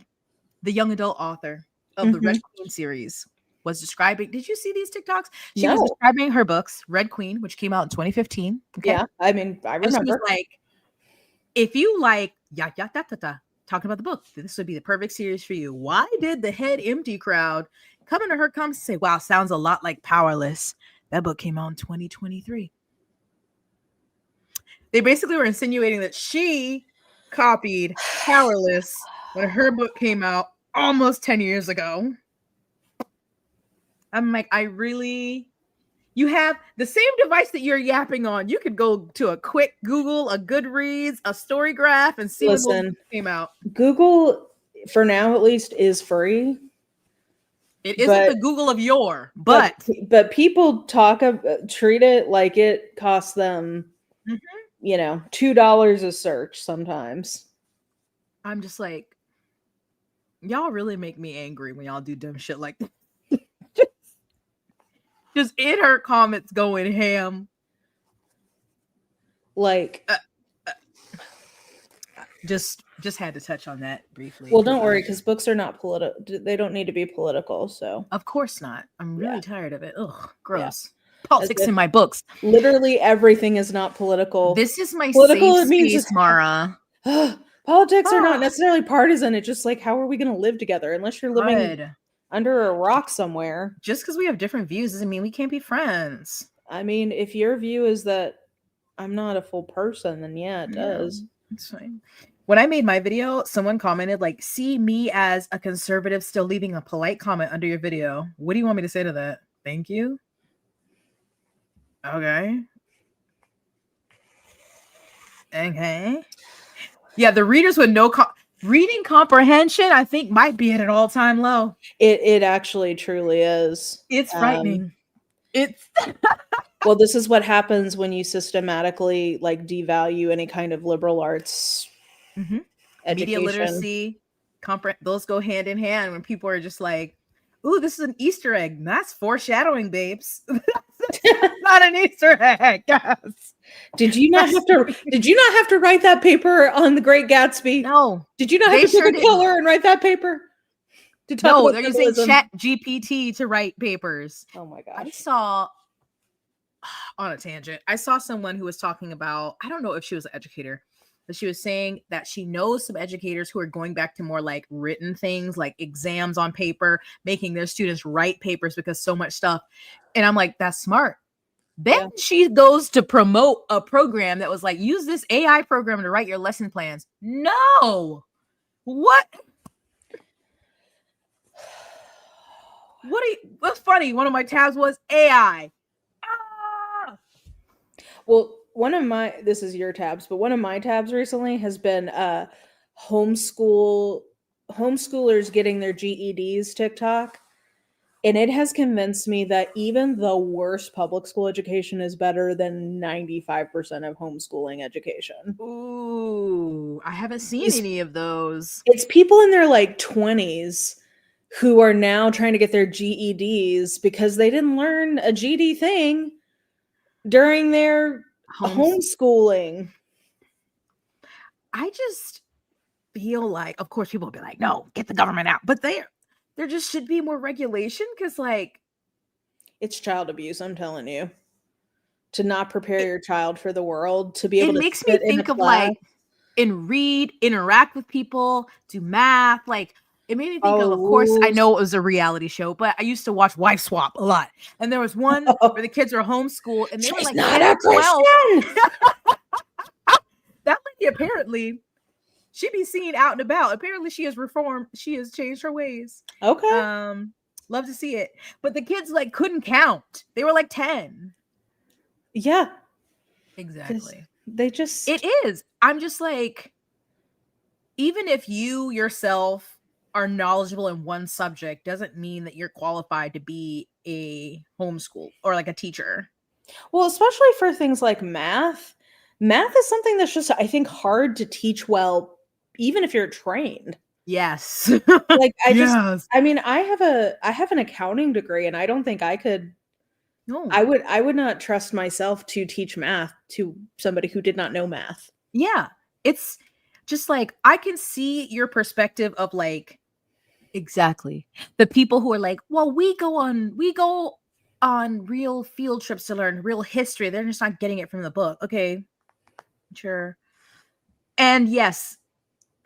the young adult author of the Red Queen series, was describing. Did you see these TikToks? She was describing her books, Red Queen, which came out in 2015. Okay? Yeah, I mean, I remember. And she was like, if you like talking about the book, this would be the perfect series for you. Why did the head empty crowd come into her comments and say, wow, sounds a lot like Powerless? That book came out in 2023. They basically were insinuating that she copied Powerless when her book came out almost 10 years ago. I'm like, you have the same device that you're yapping on. You could go to a quick Google, a Goodreads, a Storygraph, and see what book came out. Google, for now at least, is free. It isn't the Google of yore, but people treat it like it costs them, $2 a search sometimes. I'm just like, y'all really make me angry when y'all do dumb shit like that. Just in her comments going ham. Like, just had to touch on that briefly. Well, don't worry, because books are not political. They don't need to be political. So of course not. I'm really tired of it. Ugh, gross. Yeah. Politics in my books. Literally everything is not political. This is my political safe space, Mara. Politics are not necessarily partisan. It's just like, how are we going to live together? Unless you're living under a rock somewhere. Just because we have different views doesn't mean we can't be friends. I mean, if your view is that I'm not a full person, then yeah, it does. It's fine. When I made my video, someone commented, like, see me as a conservative still leaving a polite comment under your video. What do you want me to say to that? Thank you. Okay. Yeah, the readers with no reading comprehension, I think, might be at an all-time low. It actually truly is. It's frightening. It's well, this is what happens when you systematically like devalue any kind of liberal arts education. Media literacy, those go hand in hand when people are just like, ooh, this is an Easter egg. That's foreshadowing, babes. That's not an Easter egg, guys. Did you not have to write that paper on The Great Gatsby? No. Did you not have to pick a color and write that paper? No, they're using Chat GPT to write papers. Oh my gosh. I saw, on a tangent, I saw someone who was talking about, I don't know if she was an educator, but she was saying that she knows some educators who are going back to more like written things, like exams on paper, making their students write papers because so much stuff. And I'm like, that's smart. Then she goes to promote a program that was like, use this AI program to write your lesson plans. No. What? What's funny? One of my tabs was AI. Well, this is your tabs, but one of my tabs recently has been homeschoolers getting their GEDs TikTok. And it has convinced me that even the worst public school education is better than 95% of homeschooling education. Ooh, I haven't seen any of those. It's people in their like 20s who are now trying to get their GEDs because they didn't learn a GED thing during their homeschooling. I just feel like, of course, people will be like, no, get the government out. But there just should be more regulation because, like, it's child abuse, I'm telling you. to not prepare your child for the world, to be It able to makes me sit in a think of class. like and read, interact with people, do math. Like it made me think Follow of course, I rules. know it was a reality show, but I used to watch Wife Swap a lot. And there was one where the kids were homeschooled and they were She's like not 10 a and 12. Christian. That lady apparently she be seen out and about. Apparently she has reformed. She has changed her ways. Okay. Love to see it. But the kids like couldn't count. They were like 10. Yeah. Exactly. They just. It is. I'm just like, even if you yourself are knowledgeable in one subject, doesn't mean that you're qualified to be a homeschool or like a teacher. Well, especially for things like math. Math is something that's just, I think, hard to teach well, even if you're trained. Yes. Like Yes. I mean, I have an accounting degree, and I don't think I could. No. I would not trust myself to teach math to somebody who did not know math. Yeah. It's just like I can see your perspective of like exactly the people who are like, well, we go on real field trips to learn real history. They're just not getting it from the book. Okay, sure. And yes,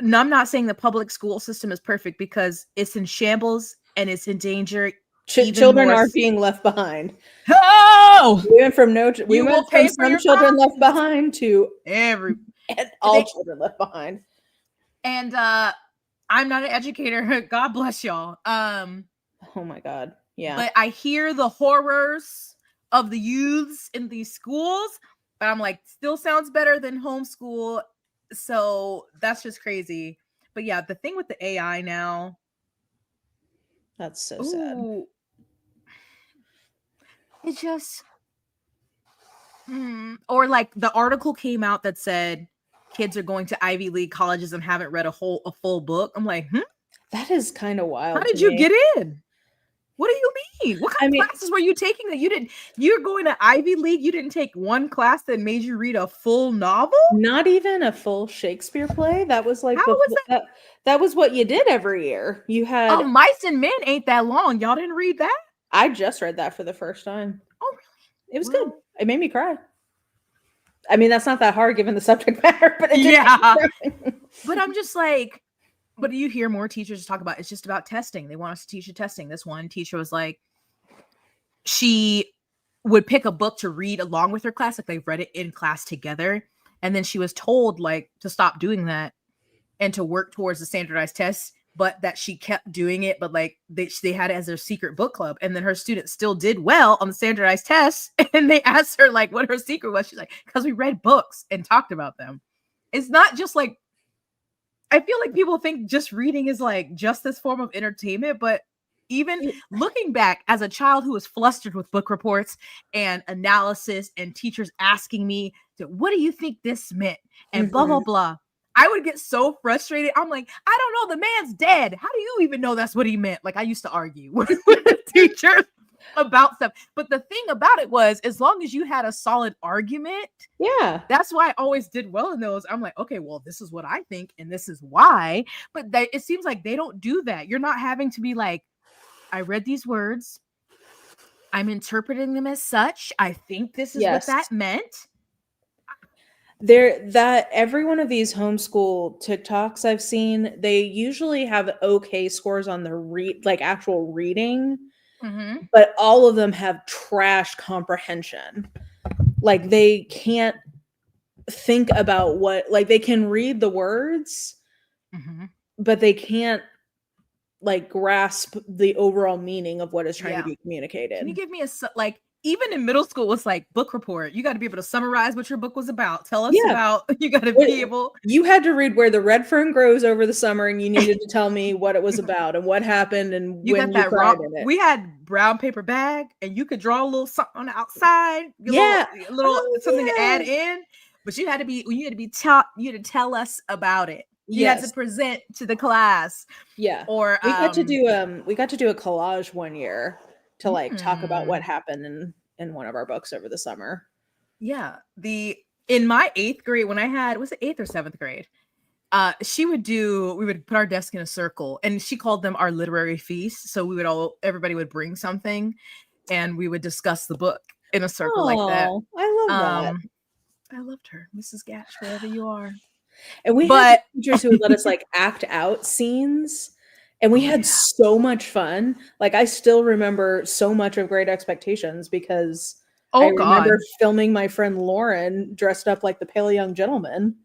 no, I'm not saying the public school system is perfect because it's in shambles and it's in danger. Children are being left behind. Oh, We went from you will pay for some your children classes. left behind to all children left behind. And I'm not an educator. God bless y'all. Oh my God. Yeah. But I hear the horrors of the youths in these schools, but I'm like, still sounds better than homeschool. So that's just crazy. But yeah, the thing with the AI now. That's so sad. It just, or like the article came out that said kids are going to Ivy League colleges and haven't read a full book. I'm like, that is kind of wild. How did you get in? What do you mean? What kind of classes were you taking that you didn't? You're going to Ivy League. You didn't take one class that made you read a full novel? Not even a full Shakespeare play. That was like, how was that? That was what you did every year. You had Mice and Men ain't that long. Y'all didn't read that? I just read that for the first time. Oh, really? It was good. It made me cry. I mean, that's not that hard given the subject matter, but it did. But I'm just like, but you hear more teachers talk about it's just about testing. They want us to teach you testing. This one teacher was like, she would pick a book to read along with her class, like they've read it in class together, and then she was told like to stop doing that and to work towards the standardized tests, but that she kept doing it, but like they had it as their secret book club, and then her students still did well on the standardized tests, and they asked her like what her secret was. She's like, because we read books and talked about them. It's not just like, I feel like people think just reading is like just this form of entertainment, but even looking back as a child who was flustered with book reports and analysis and teachers asking me, what do you think this meant? And blah, blah, blah. I would get so frustrated. I'm like, I don't know. The man's dead. How do you even know that's what he meant? Like I used to argue with the teachers about stuff. But the thing about it was, as long as you had a solid argument, that's why I always did well in those. I'm like, okay, well, this is what I think, and this is why. But it seems like they don't do that. You're not having to be like, I read these words, I'm interpreting them as such. I think this is what that meant. Every one of these homeschool TikToks I've seen, they usually have okay scores on the actual reading. But all of them have trash comprehension. Like they can't think about they can read the words, but they can't like grasp the overall meaning of what is trying to be communicated. Can you give me even in middle school, it's like book report. You got to be able to summarize what your book was about. Tell us about, you got to be able. You had to read Where the Red Fern Grows over the summer, and you needed to tell me what it was about and what happened and you when got you cried in it. We had brown paper bag, and you could draw a little something on the outside. Something to add in. But you had to taught. You had to tell us about it. You had to present to the class. Yeah. Or we got to do a collage one year to like talk about what happened in one of our books over the summer. Yeah. In my 8th grade, when I had, was it 8th or 7th grade? We would put our desk in a circle, and she called them our literary feast. So everybody would bring something and we would discuss the book. in a circle like that. Oh, I love that. I loved her, Mrs. Gash, wherever you are. And we had But teachers who would let us like act out scenes, and we oh had yeah, so much fun. Like I still remember so much of Great Expectations because I oh remember god, filming my friend Lauren dressed up like the pale young gentleman.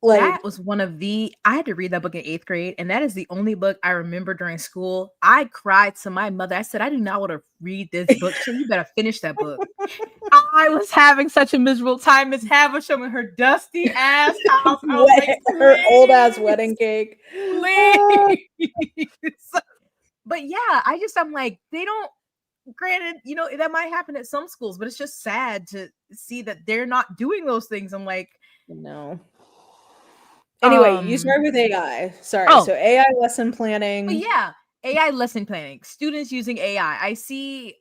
Like, that was one of the. I had to read that book in 8th grade, and that is the only book I remember during school. I cried to my mother. I said, "I do not want to read this book." She said, "You better finish that book." I was having such a miserable time. Miss Havisham and her dusty ass house. I was like, her old ass please, wedding cake. Ah, please. But yeah, I'm like, they don't, granted, you know, that might happen at some schools, but it's just sad to see that they're not doing those things. I'm like, no. Anyway, you start with oh, AI. Sorry. So AI lesson planning. yeah, AI lesson planning, students using AI. I see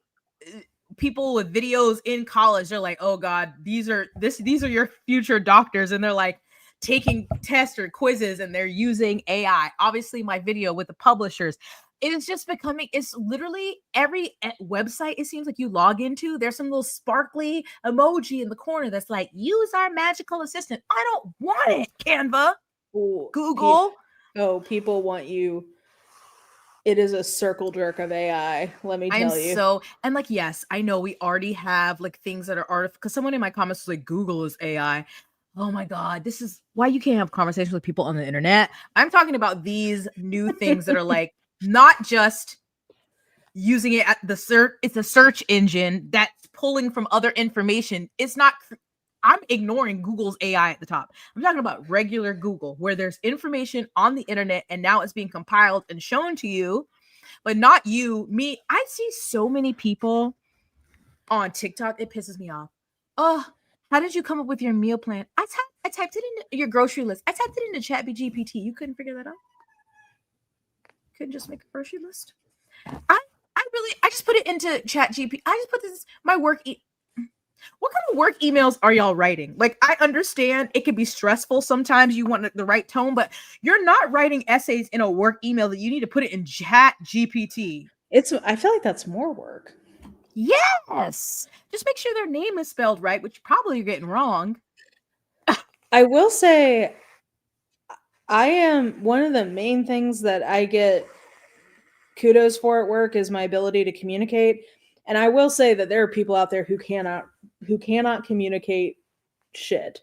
people with videos in college. They're like, oh god, these are your future doctors, and they're like taking tests or quizzes, and they're using AI. Obviously, my video with the publishers. It is just becoming, it's literally every website it seems like you log into, there's some little sparkly emoji in the corner that's like, use our magical assistant. I don't want it, Canva. Ooh, Google. people want you. It is a circle jerk of AI, let me I'm tell you. so, and like, yes, I know we already have like things that are artificial, because someone in my comments was like, Google is AI. Oh my God, this is why you can't have conversations with people on the internet. I'm talking about these new things that are like not just using it at the search, it's a search engine that's pulling from other information. It's not, I'm ignoring Google's AI at the top. I'm talking about regular Google, where there's information on the internet and now it's being compiled and shown to you, but not you, me. I see so many people on TikTok. It pisses me off. Oh, how did you come up with your meal plan? I typed it into your grocery list. I typed it into ChatGPT. You couldn't figure that out? Couldn't just make a grocery list? I just put it into ChatGPT. I just put this, my work. What kind of work emails are y'all writing? Like, I understand it can be stressful sometimes. You want the right tone, but you're not writing essays in a work email that you need to put it in ChatGPT. I feel like that's more work. Yes. Just make sure their name is spelled right, which probably you're getting wrong. I will say, I am one of the main things that I get kudos for at work is my ability to communicate. And I will say that there are people out there who cannot communicate shit.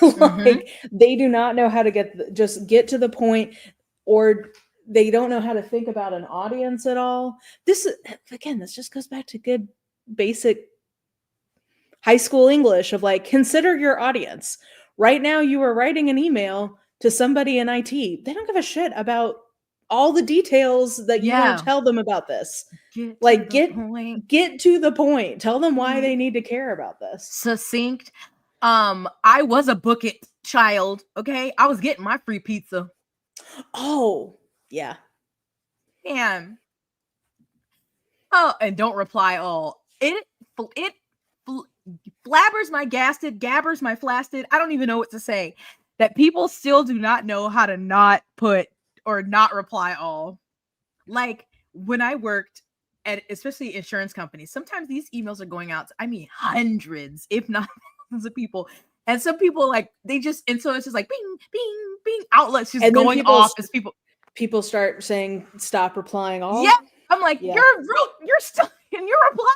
Like they do not know how to just get to the point, or they don't know how to think about an audience at all. This just goes back to good basic high school English of like, consider your audience. Right now you are writing an email to somebody in IT. They don't give a shit about all the details that you want to tell them about this. Get to the point. Tell them why they need to care about this. Succinct. I was a book it child, okay? I was getting my free pizza. Oh, yeah. Man. Oh, and don't reply all. It blabbers my gasted, gabbers my flasted. I don't even know what to say. That people still do not know how to not put or not reply all. Like when I worked at especially insurance companies, sometimes these emails are going out to, I mean, hundreds, if not thousands of people. And some people like they just, and so it's just like bing, bing, bing, outlets just going off as people start saying stop replying all. Yeah. I'm like, you're still and you're replying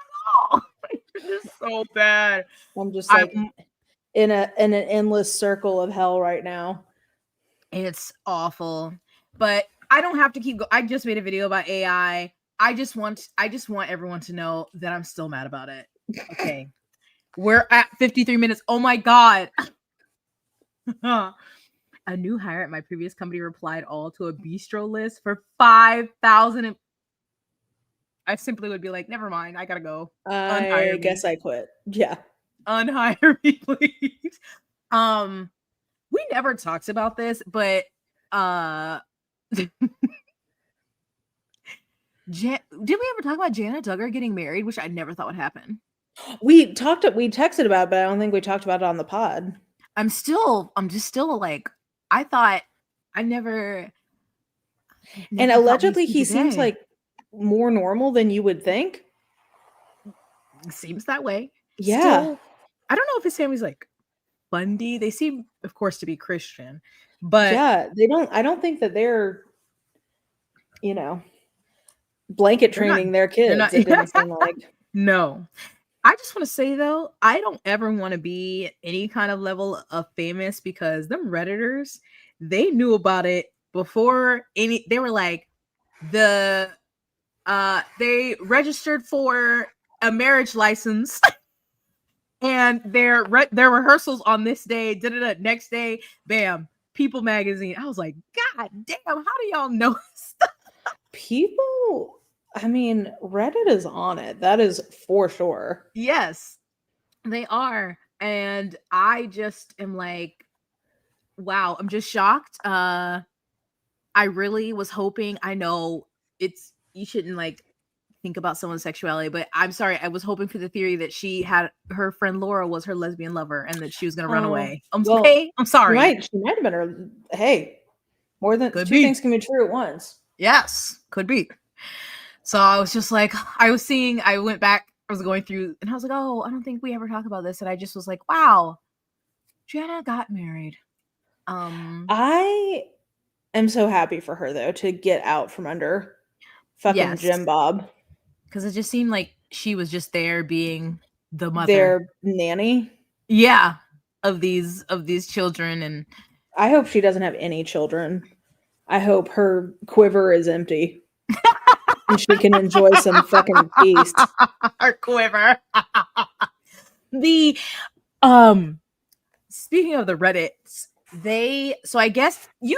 all. You're just so bad. I'm just like in an endless circle of hell right now. It's awful. But I don't have to keep going. I just made a video about AI. I just want everyone to know that I'm still mad about it. Okay. We're at 53 minutes. Oh my God. A new hire at my previous company replied all to a bistro list for 5,000. I simply would be like, never mind. I gotta go. I guess I quit. Yeah. Unhire me, please. We never talked about this, but did we ever talk about Jana Duggar getting married, which I never thought would happen? We texted about it, but I don't think we talked about it on the pod. I'm just still like, I thought I never and allegedly he seems like more normal than you would think. Seems that way. Yeah. Still, I don't know if his family's like Bundy. They seem, of course, to be Christian, but Yeah, I don't think that they're, you know, blanket they're not. training their They're not. kids. It didn't seem like. No. I just want to say though, I don't ever want to be any kind of level of famous because them Redditors, they knew about it before any. They were like they registered for a marriage license and their rehearsals on this day. Next day, bam, People Magazine. I was like, God damn, how do y'all know stuff? People, I mean, Reddit is on it. That is for sure. Yes, they are. And I just am like, wow, I'm just shocked. I really was hoping, I know you shouldn't like think about someone's sexuality, but I'm sorry, I was hoping for the theory that she had her friend Laura was her lesbian lover and that she was gonna run away. I'm Well, okay. I'm sorry. She might have been her. Hey, more than Could two be. things can be true at once. Yes, could be. So I was just like, I went back, I was going through, and I was like, oh, I don't think we ever talked about this. And I just was like, wow, Jenna got married. I am so happy for her though to get out from under fucking Yes. Jim Bob. Because it just seemed like she was just there being the mother. Their nanny. Yeah. Of these children. And I hope she doesn't have any children. I hope her quiver is empty. And she can enjoy some fucking peace. Her quiver. The speaking of the Reddits, so I guess did you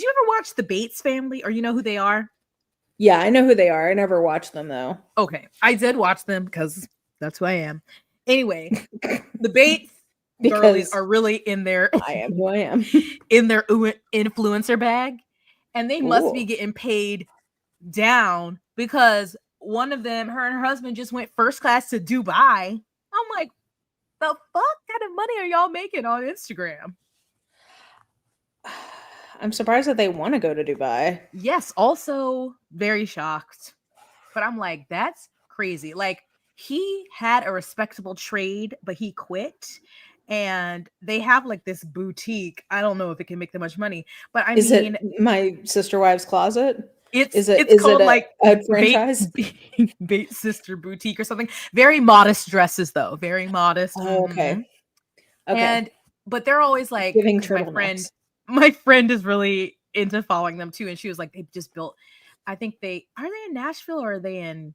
ever watch the Bates family, or you know who they are? Yeah, I know who they are. I never watched them though. Okay. I did watch them because that's who I am. Anyway, the Bates girlies are really in their I am who I am. in their influencer bag, and they must be getting paid down because one of them, her and her husband, just went first class to Dubai. I'm like, the fuck kind of money are y'all making on Instagram? I'm surprised that they want to go to Dubai. Yes, also very shocked. But I'm like, that's crazy. Like, he had a respectable trade, but he quit. And they have like this boutique. I don't know if it can make that much money, but I mean, it My Sister Wives Closet? It's it called like a franchise? Bates Sister Boutique or something. Very modest dresses though. Very modest. Oh, okay. Mm-hmm. Okay. But they're always like, giving my friend is really into following them too. And she was like, they just built, are they in Nashville or are they in?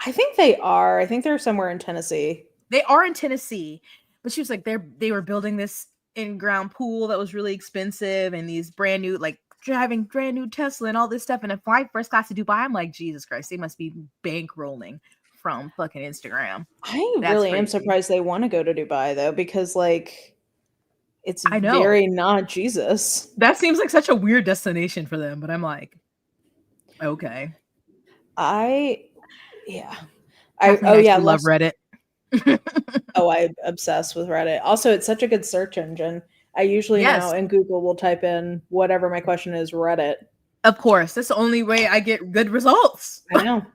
I think they are. I think they're somewhere in Tennessee. They are in Tennessee. But she was like, they were building this in-ground pool that was really expensive and these brand new, like driving brand new Tesla and all this stuff. And if I first class to Dubai, I'm like, Jesus Christ, they must be bankrolling from fucking Instagram. That's really crazy. Am surprised they want to go to Dubai though, because like it's very not Jesus. That seems like such a weird destination for them, but I'm like, okay. I love Reddit. I obsess with Reddit. Also, it's such a good search engine. I usually now in Google will type in whatever my question is, Reddit. Of course, that's the only way I get good results. I know.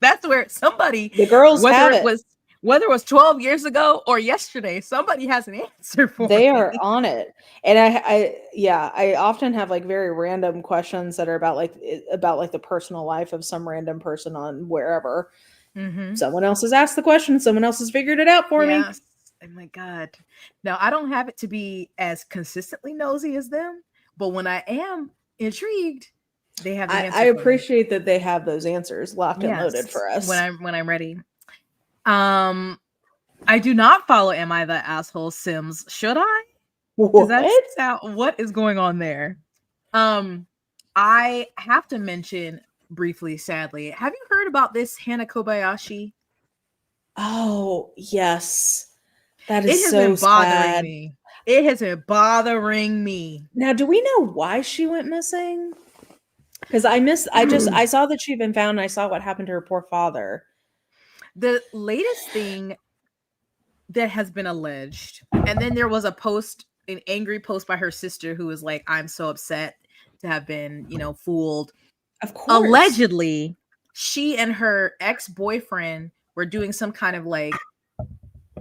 That's where the girls have it. Whether it was 12 years ago or yesterday, somebody has an answer for They are on it. And I often have like very random questions that are about the personal life of some random person on wherever. Mm-hmm. Someone else has asked the question. Someone else has figured it out for me. Oh my God. Now, I don't have it to be as consistently nosy as them, but when I am intrigued, they have the answer. I appreciate that they have those answers locked and loaded for us. When I'm ready. I do not follow Am I the Asshole Sims. Should I? What is going on there? I have to mention briefly, sadly, have you heard about this Hannah Kobayashi? Oh, yes. That is so sad. It has been bothering me. Now, do we know why she went missing? Because I saw that she'd been found and I saw what happened to her poor father. The latest thing that has been alleged, and then there was an angry post by her sister who was like, I'm so upset to have been, fooled. Of course. Allegedly, she and her ex-boyfriend were doing some kind of like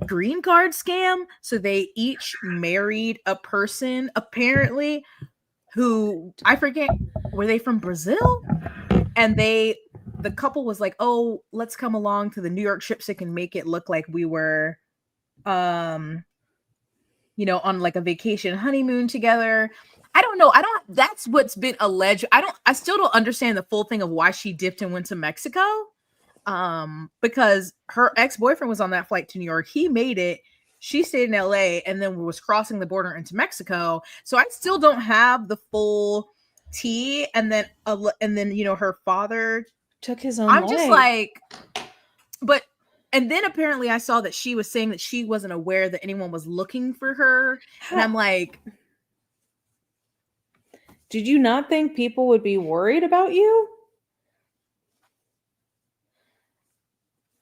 green card scam. So they each married a person, apparently, who I forget, were they from Brazil? And the couple was like, oh, let's come along to the New York ship so it can make it look like we were on like a vacation honeymoon together. I don't know. That's what's been alleged. I still don't understand the full thing of why she dipped and went to Mexico. Because her ex-boyfriend was on that flight to New York. He made it. She stayed in LA and then was crossing the border into Mexico. So I still don't have the full tea. And then her father took his own I'm life. just like, and then apparently I saw that she was saying that she wasn't aware that anyone was looking for her. And I'm like, did you not think people would be worried about you?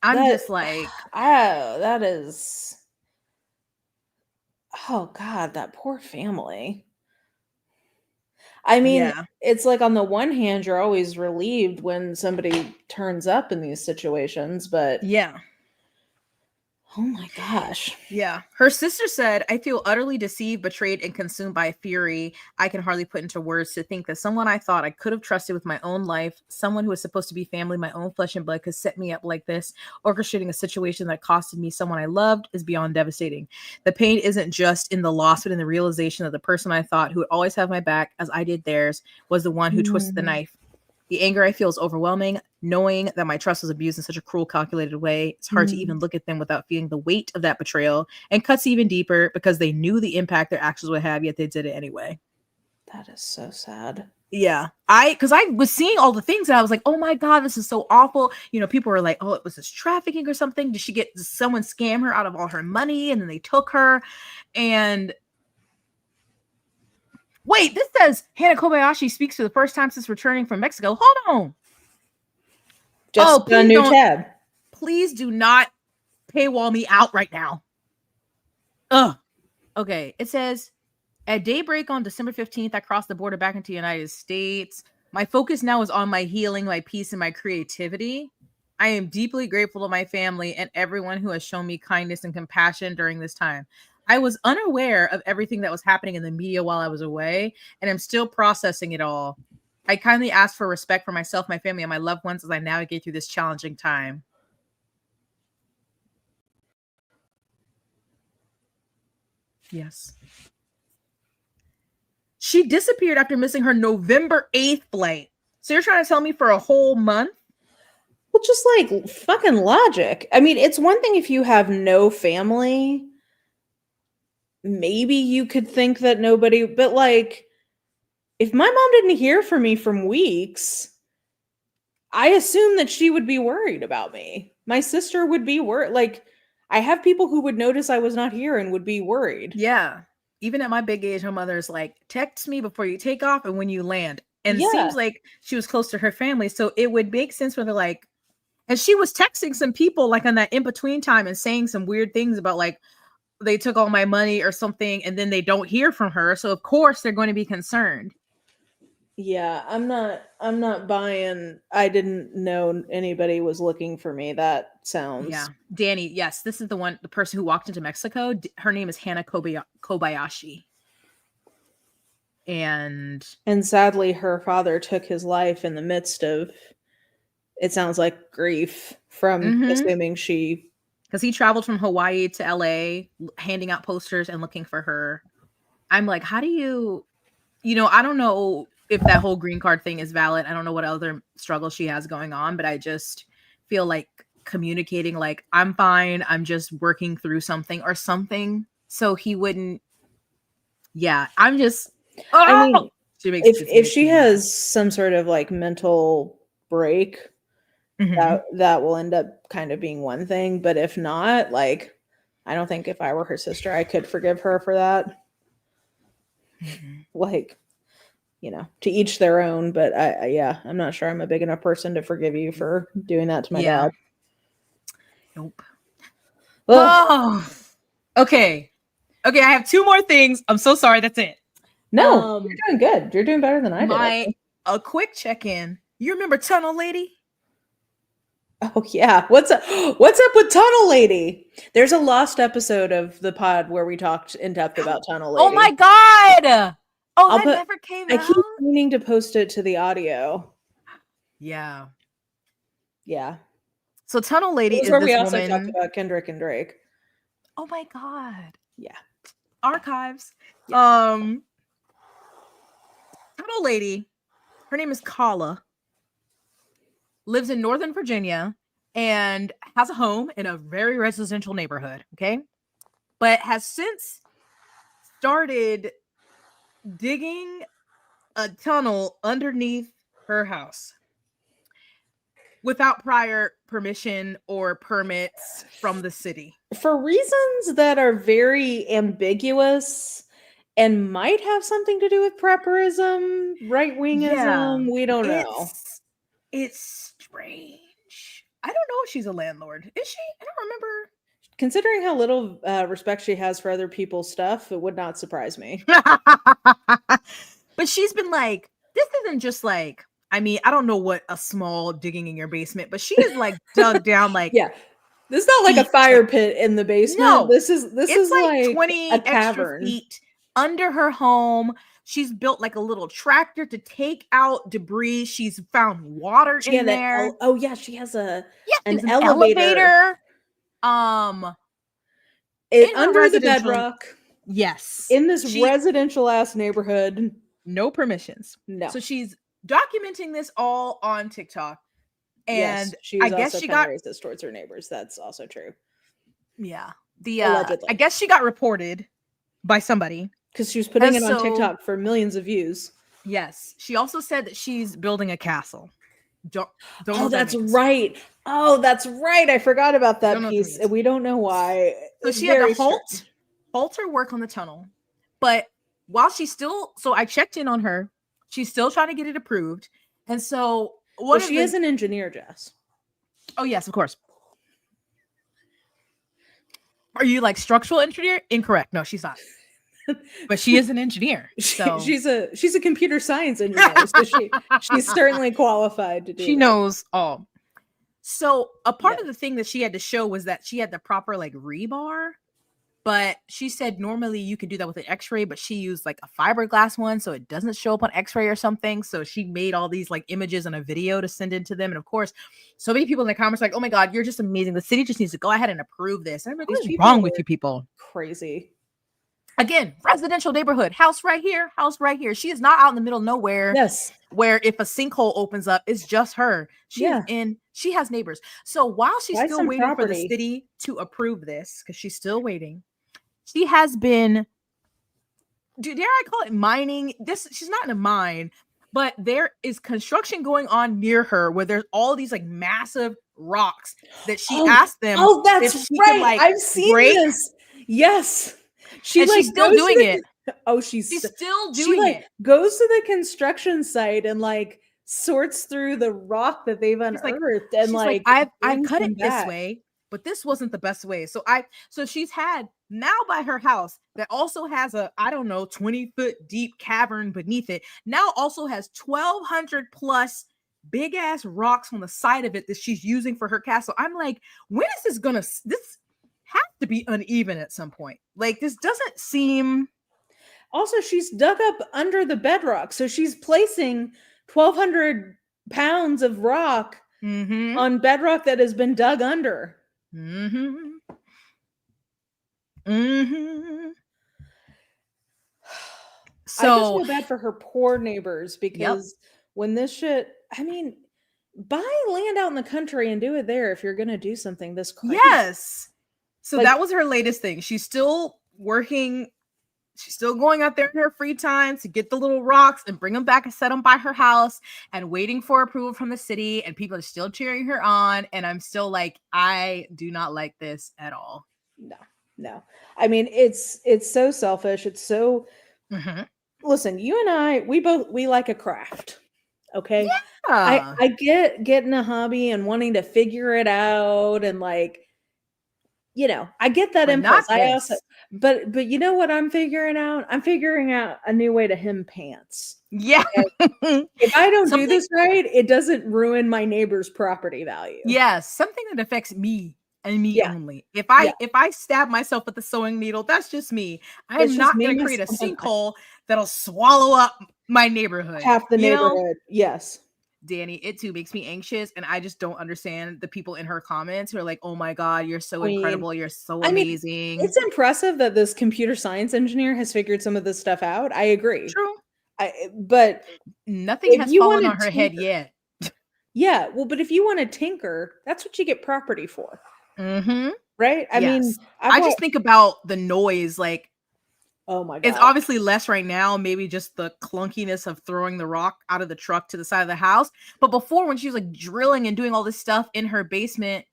Just like, oh, that is, oh God, that poor family. I mean, it's like on the one hand, you're always relieved when somebody turns up in these situations, but yeah. Oh my gosh. Yeah. Her sister said, I feel utterly deceived, betrayed, and consumed by a fury I can hardly put into words, to think that someone I thought I could have trusted with my own life, someone who was supposed to be family, my own flesh and blood, could set me up like this, orchestrating a situation that costed me someone I loved, is beyond devastating. The pain isn't just in the loss, but in the realization that the person I thought who would always have my back, as I did theirs, was the one who twisted the knife. The anger I feel is overwhelming, knowing that my trust was abused in such a cruel, calculated way. It's hard to even look at them without feeling the weight of that betrayal, and cuts even deeper because they knew the impact their actions would have, yet they did it anyway. That is so sad. Yeah. Because I was seeing all the things and I was like, oh my God, this is so awful. People were like, oh, it was this trafficking or something. Did someone scam her out of all her money? And then they took her. And wait, this says Hannah Kobayashi speaks for the first time since returning from Mexico. Hold on. Just a new tab. Please do not paywall me out right now. Ugh. Okay. It says, at daybreak on December 15th, I crossed the border back into the United States. My focus now is on my healing, my peace, and my creativity. I am deeply grateful to my family and everyone who has shown me kindness and compassion during this time. I was unaware of everything that was happening in the media while I was away, and I'm still processing it all. I kindly ask for respect for myself, my family, and my loved ones as I navigate through this challenging time. Yes. She disappeared after missing her November 8th flight. So you're trying to tell me for a whole month? Well, just like fucking logic. I mean, it's one thing if you have no family, maybe you could think that nobody, but like, if my mom didn't hear from me from weeks, I assume that she would be worried about me. My sister would be worried. Like, I have people who would notice I was not here and would be worried. Yeah. Even at my big age, her mother's like, text me before you take off and when you land. And it seems like she was close to her family. So it would make sense when they're like, and she was texting some people like on that in-between time and saying some weird things about like, they took all my money or something, and then they don't hear from her. So of course they're going to be concerned. Yeah, I'm not buying. I didn't know anybody was looking for me. That sounds. Yeah. Danny, yes, this is the person who walked into Mexico. Her name is Hannah Kobayashi. And sadly, her father took his life in the midst of, it sounds like, grief from assuming she. Because he traveled from Hawaii to LA, handing out posters and looking for her. I'm like, how do you, I don't know if that whole green card thing is valid. I don't know what other struggles she has going on, but I just feel like communicating like, I'm fine, I'm just working through something or something. So he wouldn't. Yeah, I'm just. I mean, if she has some sort of like mental break, that will end up kind of being one thing. But if not, like, I don't think if I were her sister, I could forgive her for that. Like, to each their own. But I'm not sure I'm a big enough person to forgive you for doing that to my dad. Nope. Oh, okay. I have two more things. I'm so sorry. That's it. No, you're doing good. You're doing better than I did. A quick check-in. You remember Tunnel Lady? Oh yeah. What's up? What's up with Tunnel Lady? There's a lost episode of the pod where we talked in depth about Tunnel Oh my Lady. God. Oh, I'll that put never came I out? keep meaning to post it to the audio. Yeah. Yeah. So Tunnel It Lady was is where we this also talked woman. about Kendrick and Drake. Oh my God. Yeah. Archives. Yeah. Tunnel Lady, her name is Kala, lives in Northern Virginia and has a home in a very residential neighborhood, okay? But has since started digging a tunnel underneath her house without prior permission or permits from the city. For reasons that are very ambiguous and might have something to do with prepperism, right Yeah, wingism, we don't know. it's strange. I don't know if she's a landlord. Is she? I don't remember. Considering how little respect she has for other people's stuff, it would not surprise me. But she's been like, this isn't just like, I mean, I don't know what a small digging in your basement, but she is like dug down like Yeah. This is not like a deep, fire like, pit in the basement. no, This is it's like like a 20 extra cavern. feet under her home. She's built like a little tractor to take out debris. She's found water She in had there. oh yeah, she has Yeah, an there's an elevator. elevator. In her Under the residential, bedrock. yes. In this residential ass neighborhood. No permissions. No. So she's documenting this all on TikTok. And yes, she's I guess also she kind got of racist towards her neighbors. That's also true. Yeah. Allegedly. I guess she got reported by somebody. Because she was putting it on TikTok for millions of views. Yes. She also said that she's building a castle. Don't oh, that's right. Oh, that's right. I forgot about that piece. We don't know why. So she had to halt her work on the tunnel. But while she's still, so I checked in on her. She's still trying to get it approved. And so she is an engineer, Jess. Oh, yes, of course. Are you like structural engineer? Incorrect. No, she's not. But she is an engineer. So she's a computer science engineer. So she's certainly qualified to do She knows all. So a part of the thing that she had to show was that she had the proper like rebar. But she said normally you could do that with an x-ray, but she used like a fiberglass one, so it doesn't show up on x-ray or something. So she made all these like images and a video to send in to them. And of course, so many people in the comments like, oh my God, you're just amazing. The city just needs to go ahead and approve this. And I'm like, what is wrong with you people? Crazy. Again, residential neighborhood, house right here, house right here. She is not out in the middle of nowhere. Yes. Where if a sinkhole opens up, it's just her. She has neighbors. So while she's still waiting for the city to approve this, because she's still waiting, she has been, dare I call it mining? She's not in a mine, but there is construction going on near her where there's all these like massive rocks that she asked them. Oh, that's right. Could, like, I've seen this. Yes. She's still doing it. Oh, she's still doing it. Goes to the construction site and like sorts through the rock that they've unearthed and like I've cut it this way, but this wasn't the best way. So she's had now by her house that also has a, I don't know, 20-foot deep cavern beneath it. Now also has 1,200 plus big ass rocks on the side of it that she's using for her castle. I'm like, when is this has to be uneven at some point. Like this doesn't seem. Also, she's dug up under the bedrock. So she's placing 1,200 pounds of rock on bedrock that has been dug under. So I just feel bad for her poor neighbors because when this shit, I mean, buy land out in the country and do it there if you're going to do something this crazy. Yes. So that was her latest thing. She's still working. She's still going out there in her free time to get the little rocks and bring them back and set them by her house and waiting for approval from the city. And people are still cheering her on. And I'm still like, I do not like this at all. No. I mean, it's so selfish. It's so, listen, you and I, we like a craft. Okay. Yeah. I get getting a hobby and wanting to figure it out and like, you know, I get that But impulse. not I also, this. but you know what I'm figuring out? I'm figuring out a new way to hem pants. Yeah. If I don't do Something, this right, it doesn't ruin my neighbor's property value. yes, something that affects me and me Yeah, only. yeah. If I stab myself with the sewing needle, that's just me. I It's am just not me, going to create a myself, and I. sinkhole that'll swallow up my neighborhood. Half the You know, neighborhood. Yes. Danny, it too makes me anxious, and I just don't understand the people in her comments who are like, "Oh my god, you're so Queen. incredible, you're so I mean, amazing." it's impressive that this computer science engineer has figured some of this stuff out. I agree. True. But Nothing if has you fallen want on to her head tinker, yet. yeah, well, but if you want to tinker, that's what you get property for, Mm-hmm. right? I mean, Yes. I've I just watched. think about the noise, like Oh my it's god. obviously less right now, maybe just the clunkiness of throwing the rock out of the truck to the side of the house. But before, when she was like drilling and doing all this stuff in her basement,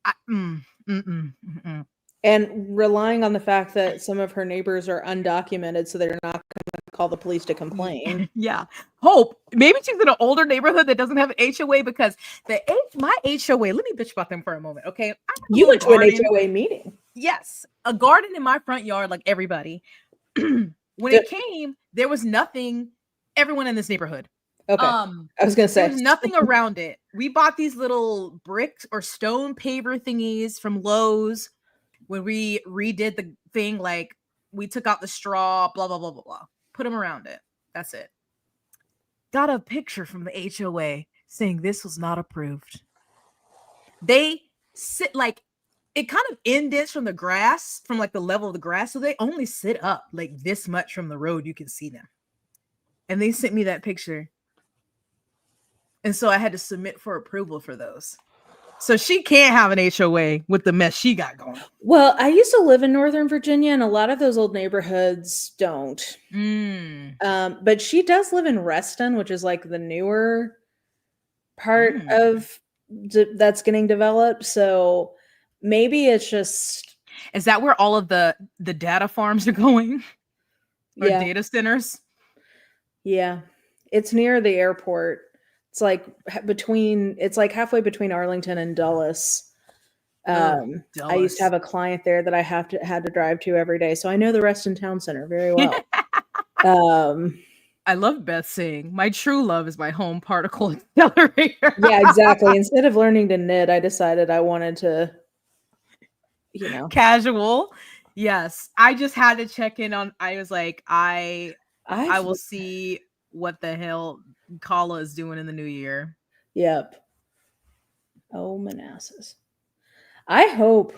I, mm-mm. And relying on the fact that some of her neighbors are undocumented, so they're not going to call the police to complain. Yeah. Hope. Maybe she's in an older neighborhood that doesn't have an HOA because my HOA, let me bitch about them for a moment. Okay. I have a You little went to an garden. HOA meeting. Yes. A garden in my front yard, like everybody. When it came, there was nothing, everyone in this neighborhood. Okay. I was going to There say. was nothing around it. We bought these little bricks or stone paver thingies from Lowe's when we redid the thing. Like we took out the straw, blah, blah, blah, blah, blah. Put them around it. That's it. Got a picture from the HOA saying this was not approved. They sit like it kind of indents from the grass, from like the level of the grass. So they only sit up like this much from the road. You can see them. And they sent me that picture. And so I had to submit for approval for those. So she can't have an HOA with the mess she got going. Well, I used to live in Northern Virginia, and a lot of those old neighborhoods don't. But she does live in Reston, which is like the newer part of that's getting developed. So maybe it's just. Is that where all of the data farms are going? Or Yeah. data centers? Yeah. It's near the airport. It's like it's like halfway between Arlington and Dulles. Dulles. I used to have a client there that I had to drive to every day, so I know the Reston Town Center very well. I love Beth saying, "My true love is my home particle accelerator." Yeah, exactly. Instead of learning to knit, I decided I wanted to, casual. Yes, I just had to check in on. I was like, I will see what the hell Kala is doing in the new year. Yep. Oh, Manassas. I hope.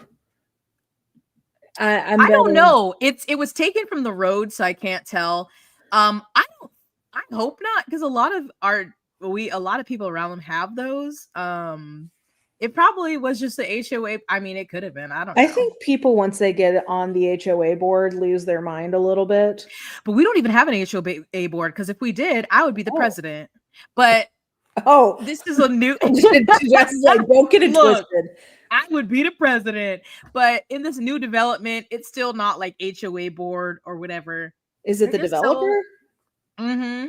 I don't know. It was taken from the road, so I can't tell. I hope not, because a lot of people around them have those. It probably was just the HOA. I mean, it could have been. I don't know. I think people, once they get on the HOA board, lose their mind a little bit. But we don't even have an HOA board, because if we did, I would be the president. But this is a new. Jess is like, don't get it twisted. I would be the president, but in this new development, it's still not like HOA board or whatever. Is it the developer? Mm-hmm.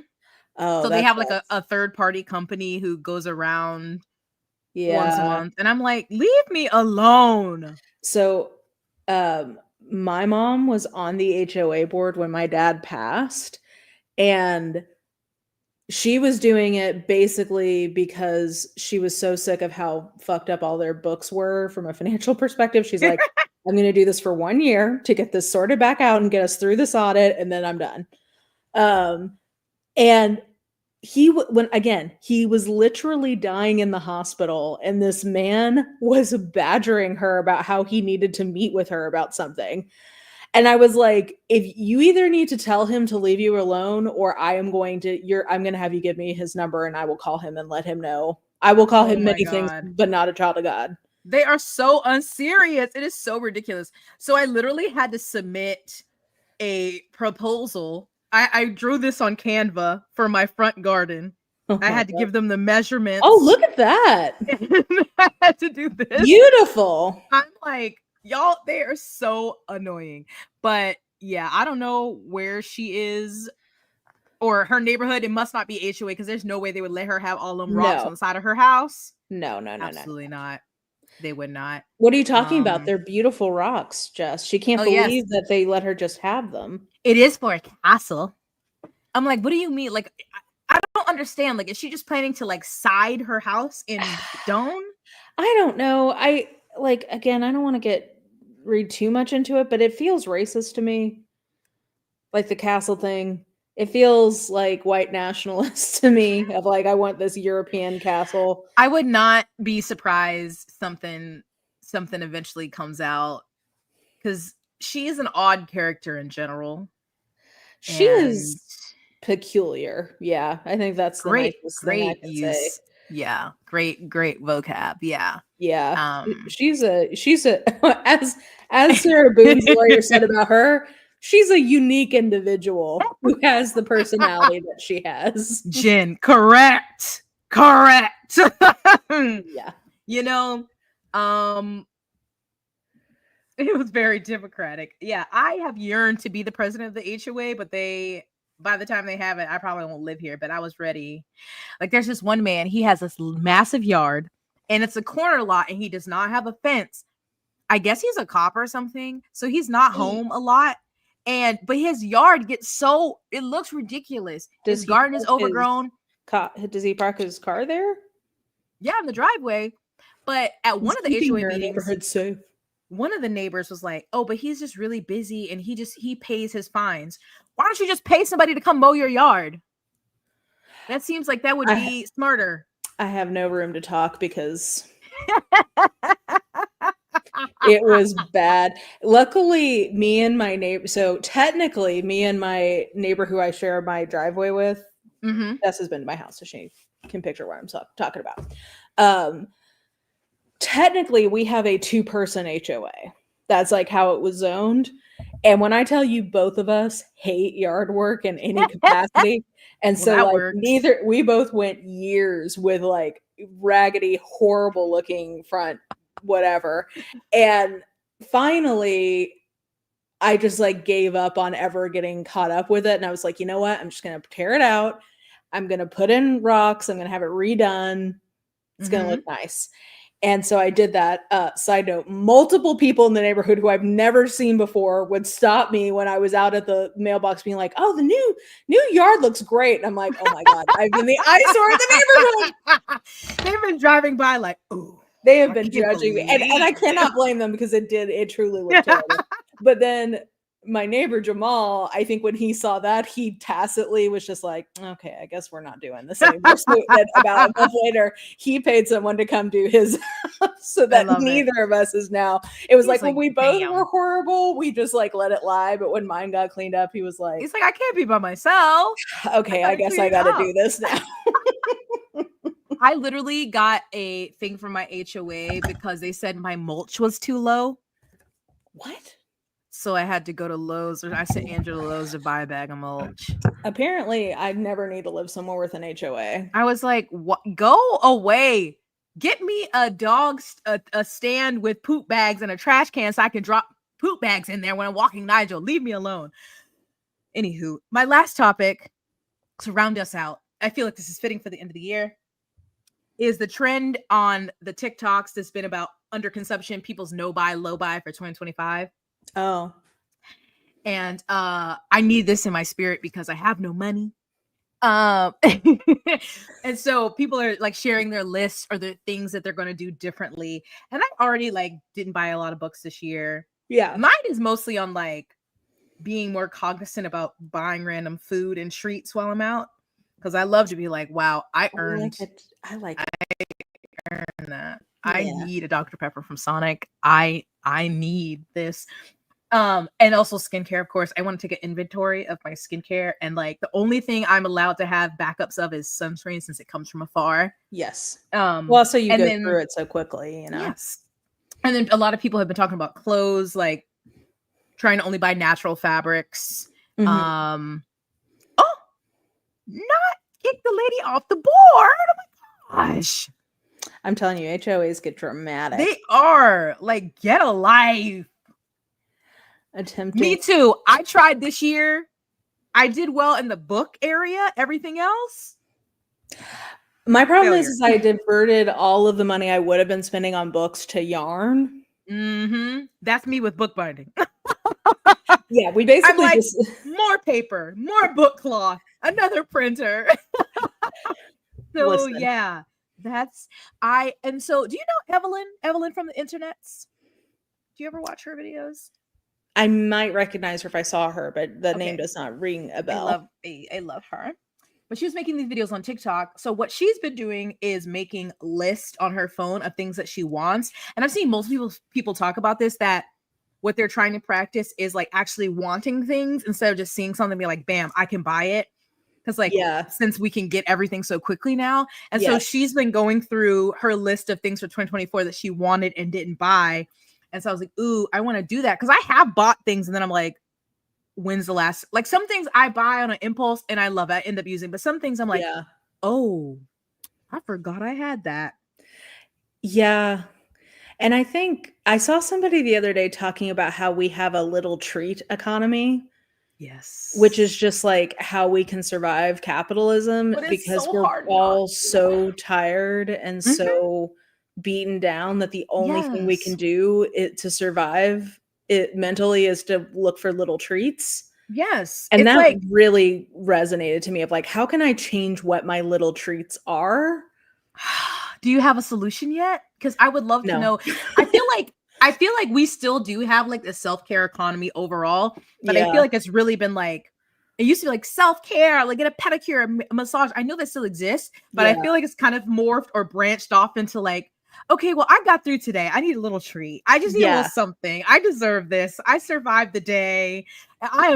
Oh, so they have like a third party company who goes around once a month, and I'm like, leave me alone. So, my mom was on the HOA board when my dad passed, and she was doing it basically because she was so sick of how fucked up all their books were from a financial perspective. She's like, I'm going to do this for 1 year to get this sorted back out and get us through this audit, and then I'm done. And he was literally dying in the hospital, and this man was badgering her about how he needed to meet with her about something. And I was like, if you either need to tell him to leave you alone, or I'm going to have you give me his number, and I will call him and let him know. I will call him many things, but not a child of God. They are so unserious. It is so ridiculous. So I literally had to submit a proposal. I drew this on Canva for my front garden. I had to give them the measurements. Oh, look at that. I had to do this. Beautiful. I'm like, y'all, they are so annoying. But yeah, I don't know where she is or her neighborhood. It must not be HOA, because there's no way they would let her have all them rocks on the side of her house. No. Absolutely not. They would not. What are you talking about? They're beautiful rocks, Jess. She can't yes. believe that they let her just have them. It is for a castle. I'm like, what do you mean? Like, I don't understand. Like, is she just planning to like side her house in stone? I don't know. Again, I don't want to read too much into it, but it feels racist to me. Like the castle thing. It feels like white nationalist to me of like, I want this European castle. I would not be surprised something eventually comes out, because she is an odd character in general. She is peculiar. Yeah, I think that's the nicest thing I can say. Yeah, great vocab. Yeah. Yeah. She's a as Sarah Boone's lawyer said about her, she's a unique individual who has the personality that she has. Jen, correct. Yeah. You know, it was very democratic. Yeah, I have yearned to be the president of the HOA, but by the time they have it, I probably won't live here, but I was ready. Like, there's this one man, he has this massive yard, and it's a corner lot, and he does not have a fence. I guess he's a cop or something, so he's not home a lot. But his yard gets it looks ridiculous. His garden is overgrown. Does he park his car there? Yeah, in the driveway. But at one of the HOA meetings, safe. One of the neighbors was like, "Oh, but he's just really busy, and he pays his fines. Why don't you just pay somebody to come mow your yard?" That seems like that would be smarter. I have no room to talk because it was bad. Luckily, me and my neighbor, so technically me and my neighbor who I share my driveway with, Jess has been to my house, so she can picture what I'm talking about. Technically, we have a 2-person HOA. That's like how it was zoned. And when I tell you, both of us hate yard work in any capacity, and so like we both went years with like raggedy, horrible looking front whatever, and finally I just like gave up on ever getting caught up with it, and I was like, you know what, I'm just gonna tear it out, I'm gonna put in rocks, I'm gonna have it redone, it's gonna look nice. And so I did that. Side note, multiple people in the neighborhood who I've never seen before would stop me when I was out at the mailbox being like, "Oh, the new yard looks great." And I'm like, "Oh my God, I've been the eyesore of the neighborhood." They've been driving by like, "Ooh." They have been judging me. And I cannot blame them because it truly looked terrible. But then my neighbor Jamal, I think when he saw that, he tacitly was just like, okay, I guess we're not doing this anymore. So then about a month later, he paid someone to come do his so that neither of us is now. It was like when we both were horrible, we just like let it lie. But when mine got cleaned up, he was like, he's like, I can't be by myself. Okay, I guess I gotta do this now. I literally got a thing from my HOA because they said my mulch was too low. What? So I had to go to Lowe's, or I sent Andrew to Lowe's to buy a bag of mulch. Apparently, I never need to live somewhere with an HOA. I was like, "What? Go away! Get me a stand with poop bags and a trash can so I can drop poop bags in there when I'm walking Nigel. Leave me alone." Anywho, my last topic to round us out, I feel like this is fitting for the end of the year, is the trend on the TikToks that's been about underconsumption, people's no buy, low buy for 2025. Oh. And I need this in my spirit because I have no money. And so people are like sharing their lists or the things that they're going to do differently. And I already like didn't buy a lot of books this year. Yeah. Mine is mostly on like being more cognizant about buying random food and treats while I'm out. Because I love to be like, wow, I earned that. Yeah. I need a Dr. Pepper from Sonic. I need this. And also skincare, of course. I want to take an inventory of my skincare, and like the only thing I'm allowed to have backups of is sunscreen since it comes from afar. Yes. Well, so you go through it so quickly, you know. Yes. And then a lot of people have been talking about clothes, like trying to only buy natural fabrics. Not kick the lady off the board. Oh my gosh. I'm telling you, HOAs get dramatic. They are. Like, get a life. Attempting. Me too. I tried this year. I did well in the book area. Everything else, My problem Failure. is I diverted all of the money I would have been spending on books to yarn. That's me with bookbinding. Yeah, we I'm basically like, just more paper, more book cloth, another printer. So listen. yeah, and so do you know Evelyn from the internets? Do you ever watch her videos? I might recognize her if I saw her, but the name Okay. does not ring a I bell. love her. But she was making these videos on TikTok. So what she's been doing is making lists on her phone of things that she wants. And I've seen most people talk about this, that what they're trying to practice is like actually wanting things instead of just seeing something and be like, bam, I can buy it. Because like Yeah. since we can get everything so quickly now. And so Yes. she's been going through her list of things for 2024 that she wanted and didn't buy. And so I was like, ooh, I want to do that. Because I have bought things and then I'm like, when's the last, like some things I buy on an impulse and I love it, I end up using, but some things I'm like, Yeah. oh, I forgot I had that. Yeah. And I think I saw somebody the other day talking about how we have a little treat economy, Yes. which is just like how we can survive capitalism, But it's because so we're hard all not to. so tired and so beaten down that the only thing we can Yes. do to survive it mentally is to look for little treats. Yes. And It's that like, really resonated to me, of like, how can I change what my little treats are? do you have a solution yet? Because I would love to No. know. I feel like we still do have like the self-care economy overall, but I Yeah. feel like it's really been like, it used to be like self-care, like get a pedicure, a massage. I know that still exists, but I Yeah. feel like it's kind of morphed or branched off into like, okay, well, I got through today. I need a little treat. I just need a little Yeah. something. I deserve this. I survived the day. I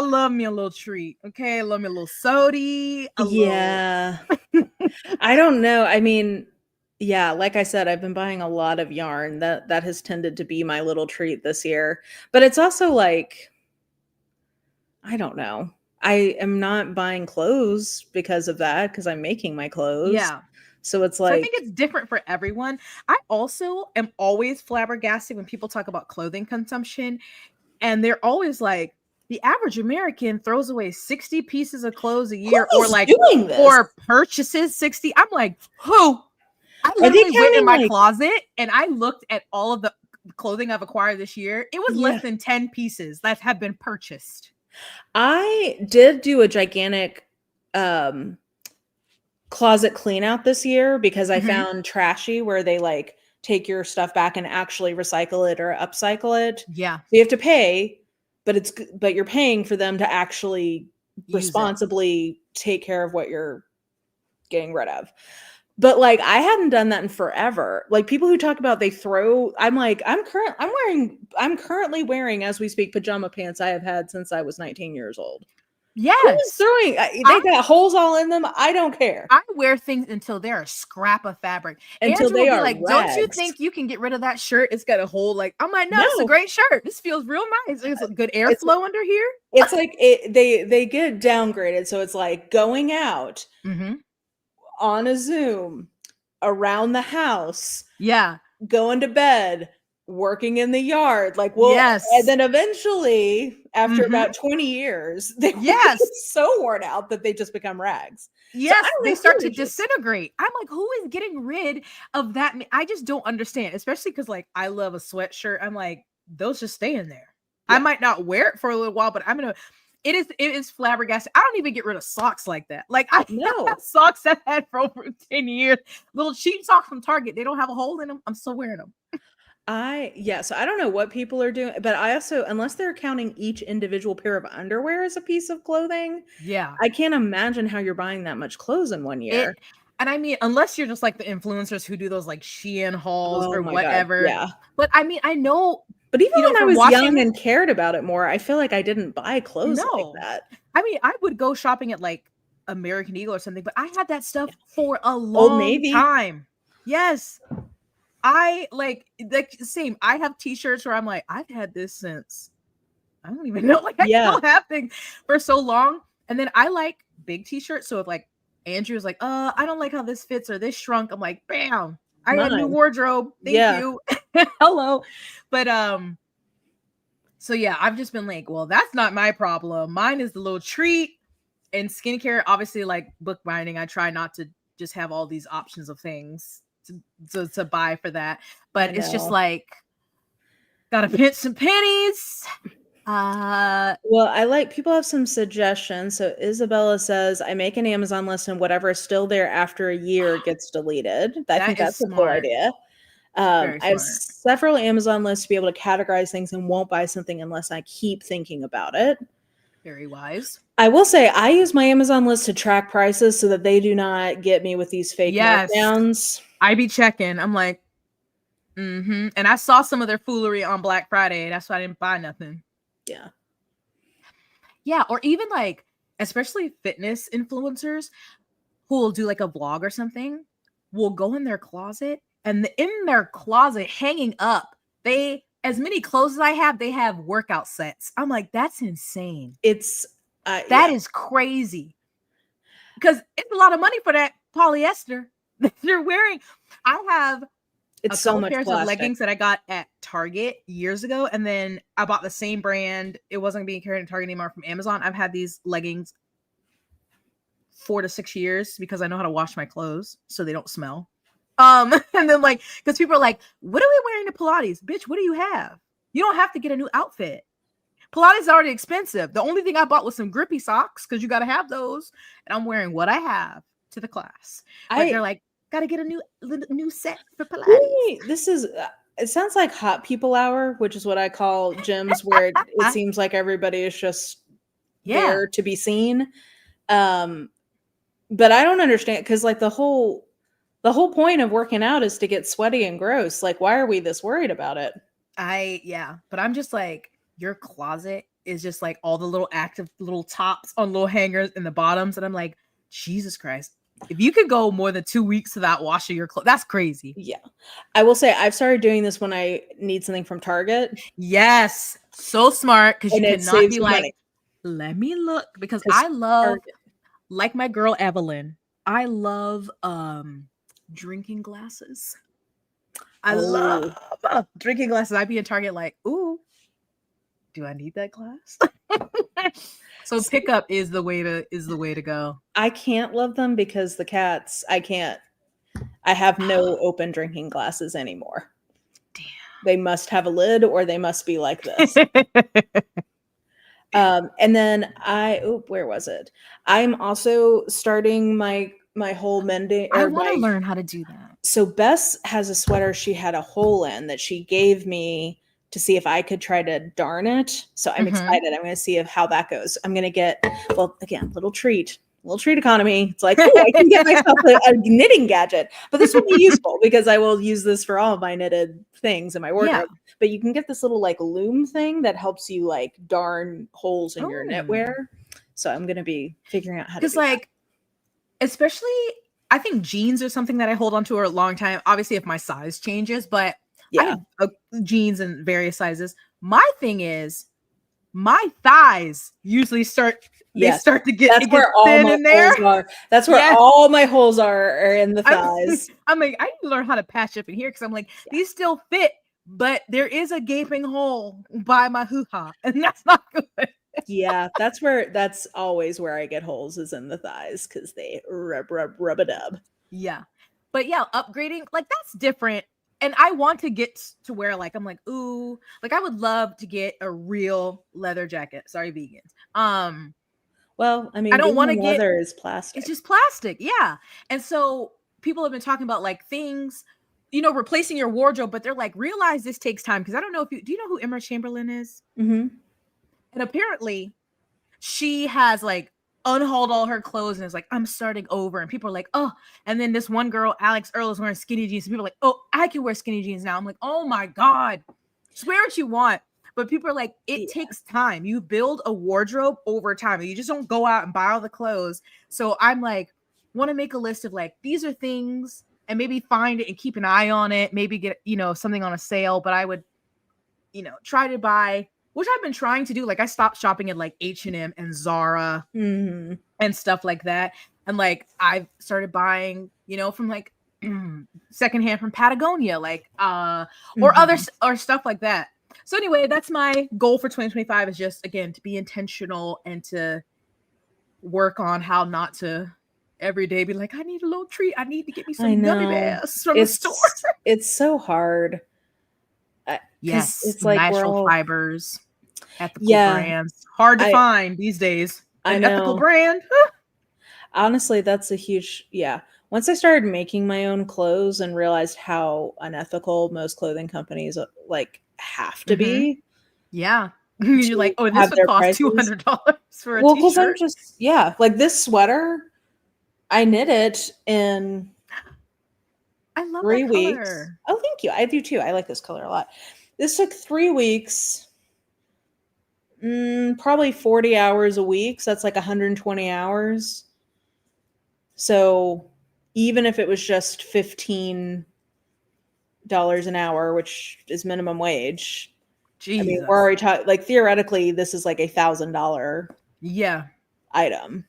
love me a little treat. Okay. I love me a little sody, a little. Yeah. I don't know. I mean, yeah, like I said, I've been buying a lot of yarn. That has tended to be my little treat this year. But it's also like, I don't know. I am not buying clothes because of that, because I'm making my clothes. Yeah. So it's So I think like, it's different for everyone. I also am always flabbergasted when people talk about clothing consumption, and they're always like, the average American throws away 60 pieces of clothes a who year, or is like, doing this? or purchases 60. I'm like, who? I Are they literally went in counting my like, closet and I looked at all of the clothing I've acquired this year. It was yeah. less than 10 pieces that have been purchased. I did do a gigantic um closet clean out this year, because I Mhm. found Trashy, where they like take your stuff back and actually recycle it or upcycle it. Yeah, So you have to pay, but you're paying for them to actually use it. responsibly take care of what you're getting rid of. But like, I hadn't done that in forever. Like, people who talk about they throw, I'm like, I'm currently wearing, as we speak, pajama pants I have had since I was 19 years old. Who's Yes. throwing? They got holes all in them. I don't care. I wear things until they're a scrap of fabric. Until Andrew will they be are like, "Don't you rags. think you can get rid of that shirt? It's got a hole." Like, I'm like, "No, this is a No, great shirt. This feels real nice. There's a good it's airflow under here." it's like they get downgraded. So it's like going out Mm-hmm. on a Zoom, around the house, Yeah. going to bed, working in the yard. Like, well, and Yes. then eventually, after Mm-hmm. about 20 years, they will get Yes. so worn out that they just become rags. So I Yes. don't They know start who to is just, disintegrate. I'm like, who is getting rid of that? I just don't understand, especially because like I love a sweatshirt. I'm like, those just stay in there. I yeah, might not wear it for a little while, but I'm gonna. It is flabbergasted. I don't even get rid of socks like that. Like I have no. socks I've had for over 10 years. Little cheap socks from Target. They don't have a hole in them. I'm still wearing them. Yeah, so I don't know what people are doing, but I also, unless they're counting each individual pair of underwear as a piece of clothing, Yeah. I can't imagine how you're buying that much clothes in one It year. and I mean, unless you're just like the influencers who do those like Shein hauls Oh or my God. whatever. Yeah. But I mean, I know, But even when I from was young watching. and cared about it more, I feel like I didn't buy clothes like No. that. I mean, I would go shopping at like American Eagle or something, but I had that stuff for a Old long Navy. time. Yes. I like same. I have t-shirts where I'm like, I've had this since I don't even know. Like I Yeah. still have things for so long. And then I like big t-shirts. So if like Andrew's like, I don't like how this fits or this shrunk, I'm like, bam, I got a new Mine. wardrobe. Thank Yeah. you. Hello. But so yeah, I've just been like, well, that's not my problem. Mine is the little treat. And skincare, obviously, like bookbinding, I try not to just have all these options of things to buy for that. But it's just like, gotta pinch some pennies. Well, I like people have some suggestions. So Isabella says, I make an Amazon list and whatever is still there after a year gets deleted. I think that's a cool idea. I have several Amazon lists to be able to categorize things and won't buy something unless I keep thinking about it. Very wise. I will say I use my Amazon list to track prices so that they do not get me with these fake markdowns. I be checking. I'm like, and I saw some of their foolery on Black Friday. That's why I didn't buy nothing. Yeah. Yeah. Or even like, especially fitness influencers who will do like a vlog or something, will go in their closet, and in their closet hanging up, as many clothes as I have, they have workout sets. I'm like, that's insane. It's that is crazy, because it's a lot of money for that polyester that they're wearing. I have so much pairs plastic. of leggings that I got at Target years ago, and then I bought the same brand. It wasn't being carried at Target anymore, from Amazon. I've had these leggings 4 to 6 years because I know how to wash my clothes so they don't smell. And then like, because people are like, what are we wearing to Pilates? Bitch, what do you have? You don't have to get a new outfit. Pilates is already expensive. The only thing I bought was some grippy socks, because you got to have those. And I'm wearing what I have to the class. But they're like, got to get a new set for Pilates. This is, it sounds like hot people hour, which is what I call gyms where it seems like everybody is just there to be seen. But I don't understand, because like the whole point of working out is to get sweaty and gross. Like, why are we this worried about it? But I'm just like, your closet is just like all the little active little tops on little hangers in the bottoms. And I'm like, Jesus Christ, if you could go more than 2 weeks without washing your clothes, that's crazy. Yeah. I will say I've started doing this when I need something from Target. Yes. So smart, because you cannot be like, money. Let me look, because I love Target. Like my girl Evelyn, I love drinking glasses. I love drinking glasses. I'd be in Target like, ooh, do I need that glass? So pickup is the way to go. I can't love them because the cats, I have no open drinking glasses anymore. Damn. They must have a lid, or they must be like this. And then where was it? I'm also starting my whole mending. I want to learn how to do that. So Bess has a sweater she had a hole in that she gave me to see if I could try to darn it. So I'm excited. I'm going to see how that goes. I'm going to get, well, again, little treat economy. It's like, oh, I can get myself a knitting gadget, but this will be useful because I will use this for all of my knitted things in my wardrobe. Yeah. But you can get this little like loom thing that helps you like darn holes in your knitwear. So I'm going to be figuring out how to do like, that. Especially, I think jeans are something that I hold on to for a long time. Obviously, if my size changes, but I have jeans in various sizes. My thing is, my thighs usually start to get, that's where all my holes are. That's where all my holes are in the thighs. I'm like, I need to learn how to patch up in here, because I'm like, these still fit, but there is a gaping hole by my hoo-ha, and that's not good. Yeah, that's always where I get holes, is in the thighs, because they rub a dub. Yeah. But yeah, upgrading, like, that's different. And I want to get to where, like, I'm like, ooh, like, I would love to get a real leather jacket. Sorry, vegans. Well, I mean, I don't want to get leather is plastic. It's just plastic, yeah. And so people have been talking about like things, replacing your wardrobe, but they're like, realize this takes time, because I don't know if do you know who Emma Chamberlain is? Mm-hmm. And apparently, she has like unhauled all her clothes and is like, I'm starting over. And people are like, oh. And then this one girl, Alex Earl, is wearing skinny jeans. And people are like, oh, I can wear skinny jeans now. I'm like, oh my God, just wear what you want. But people are like, it takes time. You build a wardrobe over time. You just don't go out and buy all the clothes. So I'm like, want to make a list of like, these are things, and maybe find it and keep an eye on it. Maybe get, something on a sale. But I would, try to buy, which I've been trying to do. Like, I stopped shopping at like H&M and Zara and stuff like that. And like, I've started buying, from like secondhand from Patagonia, like, or other, or stuff like that. So anyway, that's my goal for 2025, is just, again, to be intentional and to work on how not to every day be like, I need a little treat. I need to get me I some gummy know. bears from the store. It's so hard. Yes, it's like natural fibers, ethical Yeah, brands. Hard to find these days. I An ethical know. brand. Honestly, that's a huge, Once I started making my own clothes and realized how unethical most clothing companies like have to be. Yeah. You're like, oh, this have would their cost prices. $200 for a Well, because I'm t-shirt. just, like this sweater, I knit it in I love 3 that weeks. color. Oh, thank you. I do too. I like this color a lot. This took 3 weeks. Probably 40 hours a week. So that's like 120 hours. So even if it was just $15 an hour, which is minimum wage, Jesus. I mean, we're already talking, like, theoretically, this is like $1,000 item.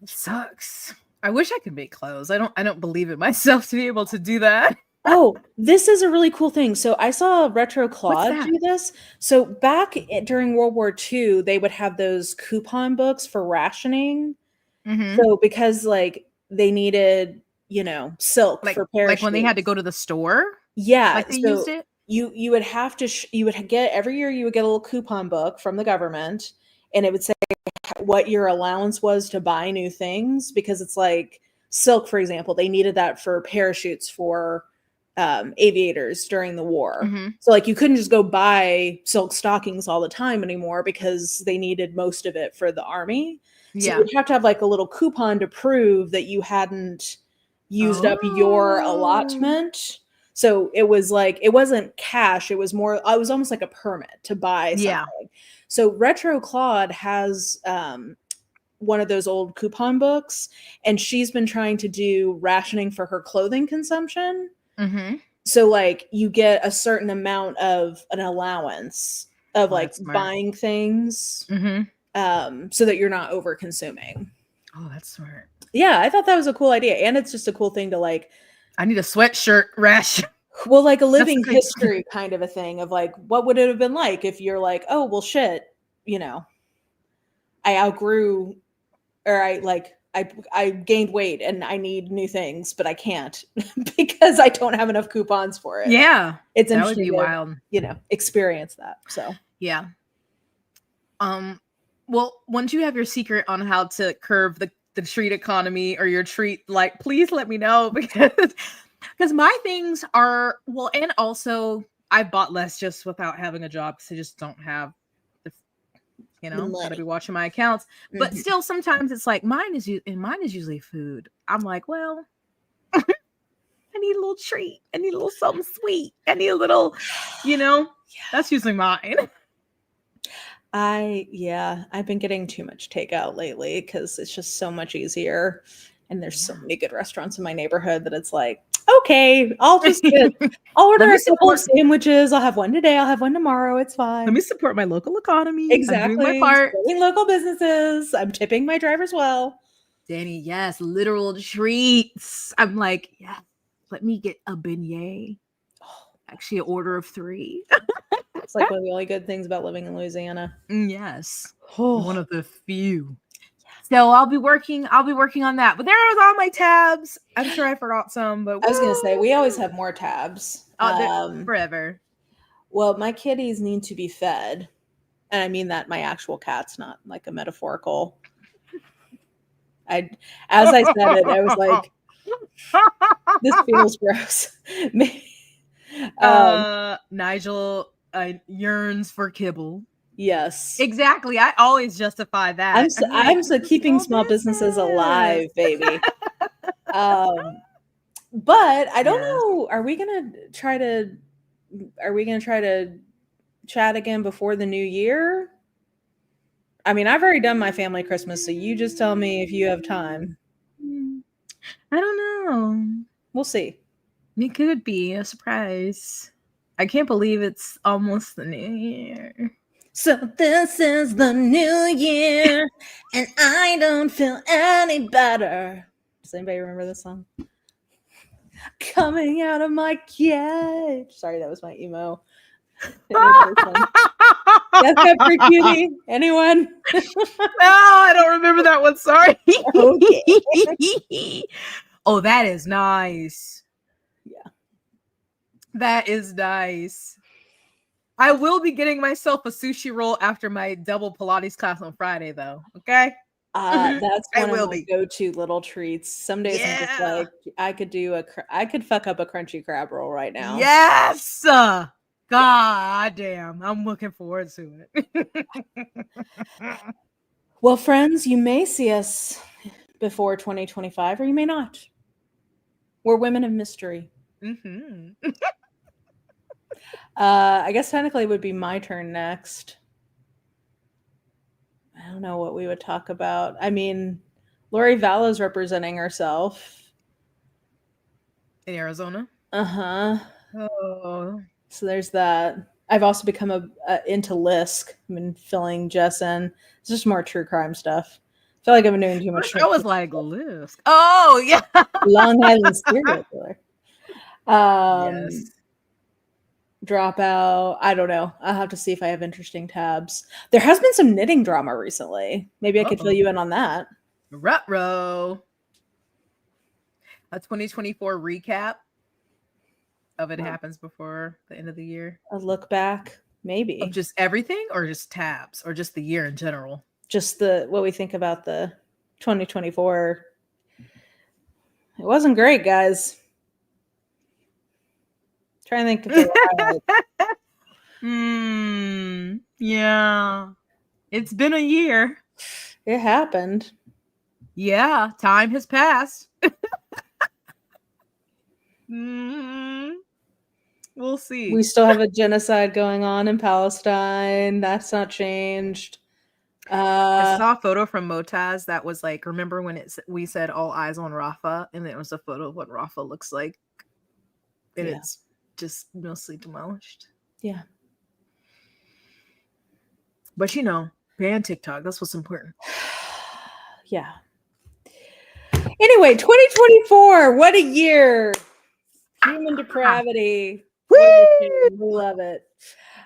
It sucks. I wish I could make clothes. I don't believe it myself to be able to do that. Oh, this is a really cool thing. So I saw Retro Claude do this. So back during World War II, they would have those coupon books for rationing. So because like they needed, silk for parachutes. Like when they had to go to the store? Yeah. Like they so used it? You would have to, you would get, every year you would get a little coupon book from the government, and it would say what your allowance was to buy new things, because it's like silk, for example, they needed that for parachutes for aviators during the war. So like you couldn't just go buy silk stockings all the time anymore because they needed most of it for the army. So you'd have to have like a little coupon to prove that you hadn't used up your allotment. So it was like, it wasn't cash. It was almost like a permit to buy something. Yeah. So Retro Claude has one of those old coupon books, and she's been trying to do rationing for her clothing consumption. So like you get a certain amount of an allowance of buying things, so that you're not over consuming. Oh, that's smart. Yeah, I thought that was a cool idea, and it's just a cool thing to like. I need a sweatshirt ration. Well, like a living history kind of a thing of like, what would it have been like if you're like, oh well, shit, I outgrew, or I gained weight and I need new things, but I can't because I don't have enough coupons for it. Yeah. It's that interesting would be wild. Experience that. So yeah. Well, once you have your secret on how to curb the treat economy or your treat, like, please let me know, because my things are, well, and also I bought less just without having a job because I just don't have gotta be watching my accounts. But still, sometimes it's like mine is usually food. I'm like, well, I need a little treat. I need a little something sweet. I need a little, that's usually mine. I've been getting too much takeout lately because it's just so much easier. And there's so many good restaurants in my neighborhood that it's like, okay, I'll order a couple of sandwiches. I'll have one today. I'll have one tomorrow. It's fine. Let me support my local economy. Exactly. I'm doing my part. Supporting local businesses. I'm tipping my drivers well. Danny, yes, literal treats. I'm like, yeah, let me get a beignet. Actually, an order of 3. It's like one of the only good things about living in Louisiana. Yes. One of the few. So I'll be working on that. But there's all my tabs. I'm sure I forgot some, but I was gonna say we always have more tabs. Forever. Well, my kitties need to be fed. And I mean that my actual cat's, not like a metaphorical. As I said it, I was like, this feels gross. Nigel yearns for kibble. Yes, exactly. I always justify that. I'm keeping small businesses alive, baby. But I don't know. Are we gonna try to chat again before the new year? I mean, I've already done my family Christmas, so you just tell me if you have time. I don't know. We'll see. It could be a surprise. I can't believe it's almost the new year. So this is the new year, and I don't feel any better. Does anybody remember this song? Coming out of my cage. Sorry, that was my emo. Death Pepper Cutie. Anyone? No, I don't remember that one. Sorry. Okay. Oh, that is nice. Yeah. That is nice. I will be getting myself a sushi roll after my double Pilates class on Friday, though. Okay. That's I one of will my be. go-to little treats. Some days I'm just Yeah. like, I could fuck up a crunchy crab roll right now. Yes. God damn. I'm looking forward to it. Well, friends, you may see us before 2025, or you may not. We're women of mystery. I guess technically it would be my turn next. I don't know what we would talk about. I mean, Lori Vallow's representing herself. In Arizona? Uh-huh. Oh. So there's that. I've also become into Lisk. I've been filling Jess in. It's just more true crime stuff. I feel like I've been doing too much. I was like, Lisk. Oh, yeah. Long Island serial killer. Yes. Dropout. I don't know. I'll have to see if I have interesting tabs. There has been some knitting drama recently. Maybe I could fill you in on that. Ruh-roh. A 2024 recap of it happens before the end of the year. A look back, maybe. Of just everything, or just tabs, or just the year in general? Just what we think about the 2024. It wasn't great, guys. Trying to think if there were highlights. Yeah. It's been a year. It happened. Yeah, time has passed. We'll see. We still have a genocide going on in Palestine. That's not changed. I saw a photo from Motaz that was like, remember when we said all eyes on Rafah, and it was a photo of what Rafah looks like, and it's just mostly demolished. Yeah. But ban TikTok. That's what's important. Yeah. Anyway, 2024. What a year. Human depravity. We love it.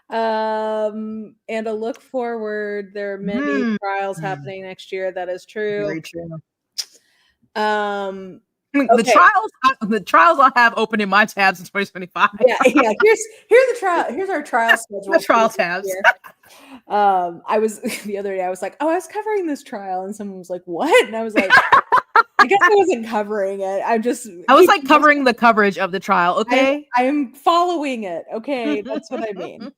And a look forward. There are many trials happening next year. That is true. Very true. Okay. The trials I'll have open in my tabs in 2025. Yeah. Here's the trial. Here's our trial schedule. The trial tabs. I was the other day. I was like, oh, I was covering this trial, and someone was like, what? And I was like, I guess I wasn't covering it. I was like covering the coverage of the trial. Okay, I am following it. Okay, that's what I mean.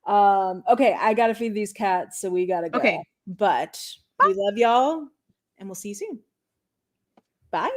Okay, I gotta feed these cats, so we gotta go. Okay, but we love y'all, and we'll see you soon. Bye.